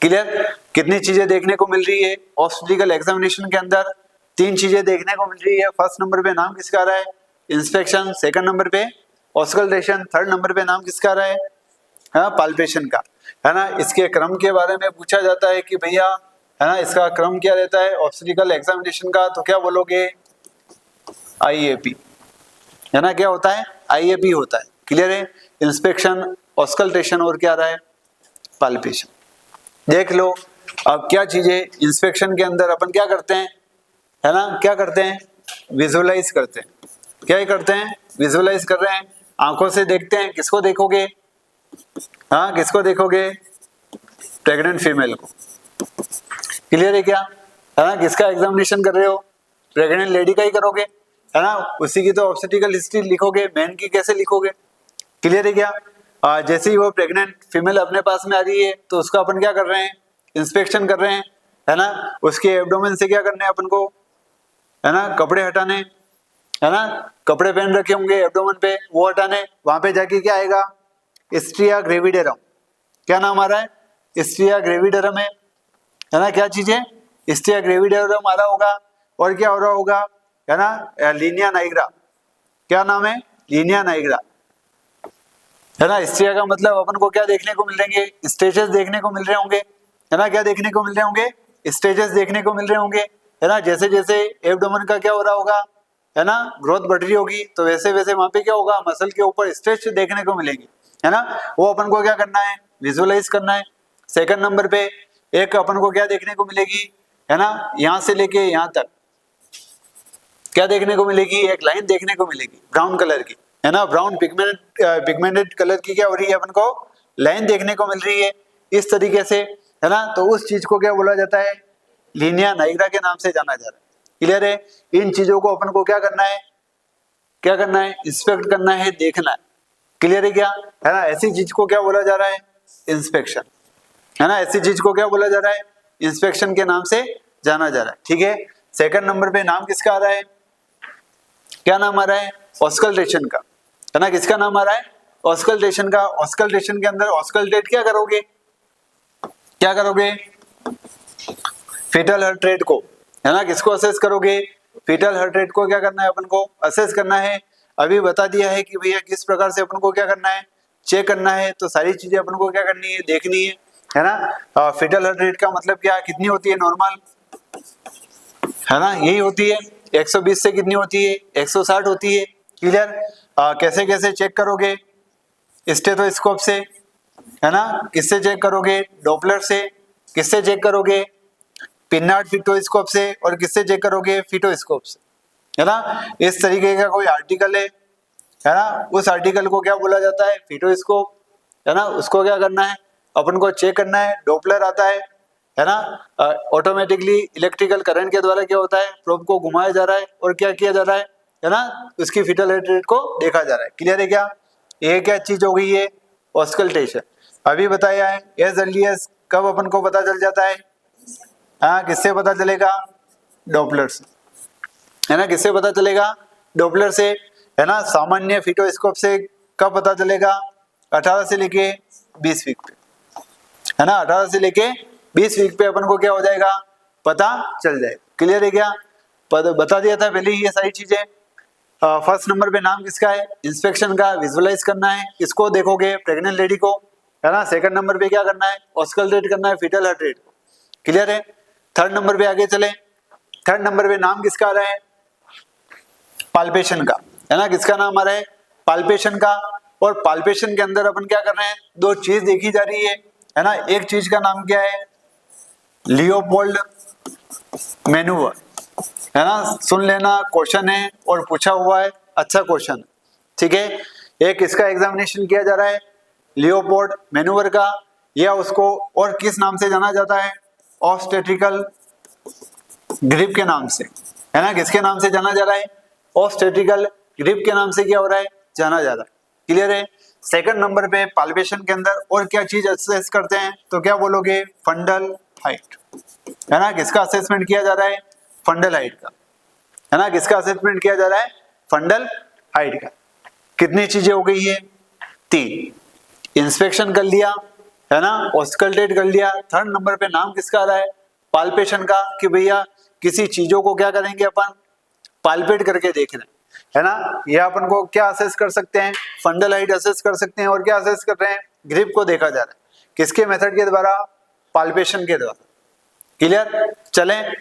क्लियर? कितनी चीजें देखने को मिल रही है ऑब्स्टेट्रिकल एग्जामिनेशन के अंदर? 3 चीजें देखने को मिल रही है। फर्स्ट नंबर पे नाम किसका आ रहा है? इंस्पेक्शन। सेकंड नंबर पे ऑस्कल्टेशन। थर्ड नंबर पे नाम किसका आ रहा है? पाल्पेशन का, है ना। इसके क्रम के बारे में पूछा जाता है कि भैया, है ना, इसका क्रम क्या रहता है ऑब्स्टेट्रिकल एग्जामिनेशन का? तो क्या बोलोगे? आईएपी, है ना। क्या होता है? आईएपी होता है। क्लियर है? इंस्पेक्शन, ऑस्कल्टेशन और क्या रहा है? पाल्पेशन। देख लो अब क्या चीजें इंस्पेक्शन के अंदर अपन क्या करते हैं, है ना। क्या करते हैं? विजुअलाइज करते हैं। क्या करते हैं? विजुअलाइज कर रहे हैं। आंखों से देखते हैं। किसको देखोगे? हाँ, किसको देखोगे? प्रेग्नेंट फीमेल को। क्लियर है क्या? है ना। किसका एग्जामिनेशन कर रहे हो? प्रेग्नेंट लेडी का ही करोगे, है ना। उसी की तो ऑब्स्टेट्रिकल हिस्ट्री लिखोगे, मैन की कैसे लिखोगे? क्लियर है क्या? जैसे ही वो प्रेग्नेंट फीमेल अपने पास में आ रही है तो उसका अपन क्या कर रहे हैं? इंस्पेक्शन कर रहे हैं, है ना। उसके एब्डोमेन से क्या करना है अपन को? है ना, कपड़े हटाने, है ना। कपड़े पहन रखे होंगे एब्डोमेन पे, वो हटाने। वहां पे जाके क्या आएगा? स्ट्रिया ग्रेविडेरम। क्या नाम आ रहा है? स्ट्रिया ग्रेविडेरम है ना? क्या चीज है? स्ट्रिया ग्रेविडेरम आ रहा होगा। और क्या हो रहा होगा, है ना? Linea nigra. क्या नाम है? लीनिया नाइग्रा, है ना? स्ट्रिया का मतलब अपन को क्या देखने को मिल रहेंगे? स्टेजेस देखने को मिल रहे होंगे, है ना? क्या देखने को मिल रहे होंगे? स्टेजेस देखने को मिल रहे होंगे, है ना? जैसे जैसे एब्डोमेन का क्या हो रहा होगा, है ना, ग्रोथ बढ़ रही होगी, तो वैसे वैसे वहां पे क्या होगा, मसल के ऊपर स्ट्रेच देखने को मिलेंगे, है ना? वो अपन को क्या करना है? विजुअलाइज करना है। सेकंड नंबर पे एक अपन को क्या देखने को मिलेगी, है ना, यहां से लेके यहां तक क्या देखने को मिलेगी? एक लाइन देखने को मिलेगी ब्राउन कलर की, है ना? ब्राउन पिगमेंटेड कलर की क्या हो रही है? अपन को लाइन देखने को मिल रही है इस तरीके से, है ना? तो उस चीज को क्या बोला जाता है? लीनिया नाइग्रा के नाम से जाना जा रहा है। क्लियर है? इन चीजों को अपन को क्या करना है? क्या करना है? इंस्पेक्ट करना है, देखना है। क्लियर है क्या? है ना? ऐसी चीज को क्या बोला जा रहा है? इंस्पेक्शन, है ना? ऐसी चीज को क्या बोला जा रहा है? इंस्पेक्शन के नाम से जाना जा रहा है। ठीक है, सेकंड नंबर पे नाम किसका आ रहा है? क्या नाम आ रहा है? ऑस्कल्टेशन का, है ना? किसका नाम आ रहा है? ऑस्कल्टेशन का। ऑस्कल्टेशन के अंदर ऑस्कल्टेट क्या करोगे? क्या करोगे? फीटल हार्ट रेट को, है ना, किसको असेस करोगे? फीटल हार्ट रेट को क्या करना है? अपन को असेस करना है। अभी बता दिया है कि भैया किस प्रकार से अपन को क्या करना है? चेक करना है। तो सारी चीजें अपन को क्या करनी है? देखनी है ना? फीटल हार्ट रेट का मतलब क्या? कितनी होती है नॉर्मल, है ना? यही होती है 120 से कितनी होती है? 160 होती है। क्लियर? कैसे कैसे चेक करोगे? स्टेथोस्कोप से, है ना? किससे चेक करोगे? डॉपलर से। किससे चेक करोगे? पिनार्ड फिटोस्कोप से। और किससे चेक करोगे? फिटोस्कोप से, है ना? इस तरीके का कोई आर्टिकल है ना? उस आर्टिकल को क्या बोला जाता है? फिटोस्कोप, है ना? उसको क्या करना है? अपन को चेक करना है। डॉपलर आता है ना? ऑटोमेटिकली इलेक्ट्रिकल करंट के द्वारा क्या होता है? प्रोब को घुमाया जा रहा है और क्या किया जा रहा है ना? उसकी फीटल हार्ट रेट को देखा जा रहा है। क्लियर है क्या? ये क्या चीज हो गई है? ऑस्कल्टेशन। अभी बताया है एज अर्ली एज कब अपन को पता चल जाता है? हाँ, किससे पता चलेगा? डॉपलर से, है ना? किससे पता चलेगा? डॉपलर से, है ना? सामान्य फिटोस्कोप से कब पता चलेगा? 18 से लेके 20 वीक पे, है ना? 18 से लेके 20 वीक पे अपन को क्या हो जाएगा? पता चल जाएगा। क्लियर है क्या? बता दिया था पहले ही ये सारी चीजें। फर्स्ट नंबर पे नाम किसका है? इंस्पेक्शन का। विजुअलाइज करना है, किसको देखोगे? प्रेग्नेंट लेडी को, है ना? सेकंड नंबर पे क्या करना है? ऑस्कल्टेट करना है फीटल हार्ट रेट को। क्लियर है? थर्ड नंबर पे आगे चले। थर्ड नंबर पे नाम किसका आ रहा है? पाल्पेशन का, है ना? किसका नाम आ रहा है? पाल्पेशन का। और पाल्पेशन के अंदर अपन क्या कर रहे हैं? दो चीज देखी जा रही है ना? एक चीज का नाम क्या है? लियोपोल्ड मैनूवर, है ना? सुन लेना, क्वेश्चन है और पूछा हुआ है, अच्छा क्वेश्चन, ठीक है? एक इसका एग्जामिनेशन किया जा रहा है लियोपोल्ड मैनूवर का, या उसको और किस नाम से जाना जाता है? ऑब्स्टेट्रिकल ग्रिप के नाम से, है ना? किसके नाम से जाना जा रहा है? ऑब्स्टेट्रिकल ग्रिप के नाम से क्या हो रहा है? जाना जा रहा है। क्लियर है? सेकंड नंबर पे पाल्पेशन के अंदर और क्या चीज असेस करते हैं? तो क्या बोलोगे? फंडल हाइट, है ना? किसका असेसमेंट किया जा रहा है? फंडल हाइट का, है ना? किसका असेसमेंट किया जा रहा है? फंडल हाइट का। कितनी चीजें हो गई है? 3। इंस्पेक्शन कर लिया, है ना? ऑस्कल्टेट कर लिया। थर्ड नंबर पे नाम किसका आ रहा है? पाल्पेशन का, कि भैया किसी चीजों को क्या करेंगे अपन? पाल्पेट करके देख रहे हैं, है ना? ये अपन को क्या असेस कर सकते हैं? फंडल हाइट असेस कर सकते हैं। और क्या असेस कर रहे हैं? ग्रिप को देखा जा रहा है। किसके मेथड के द्वारा? पाल्पेशन के द्वारा। क्लियर? चलें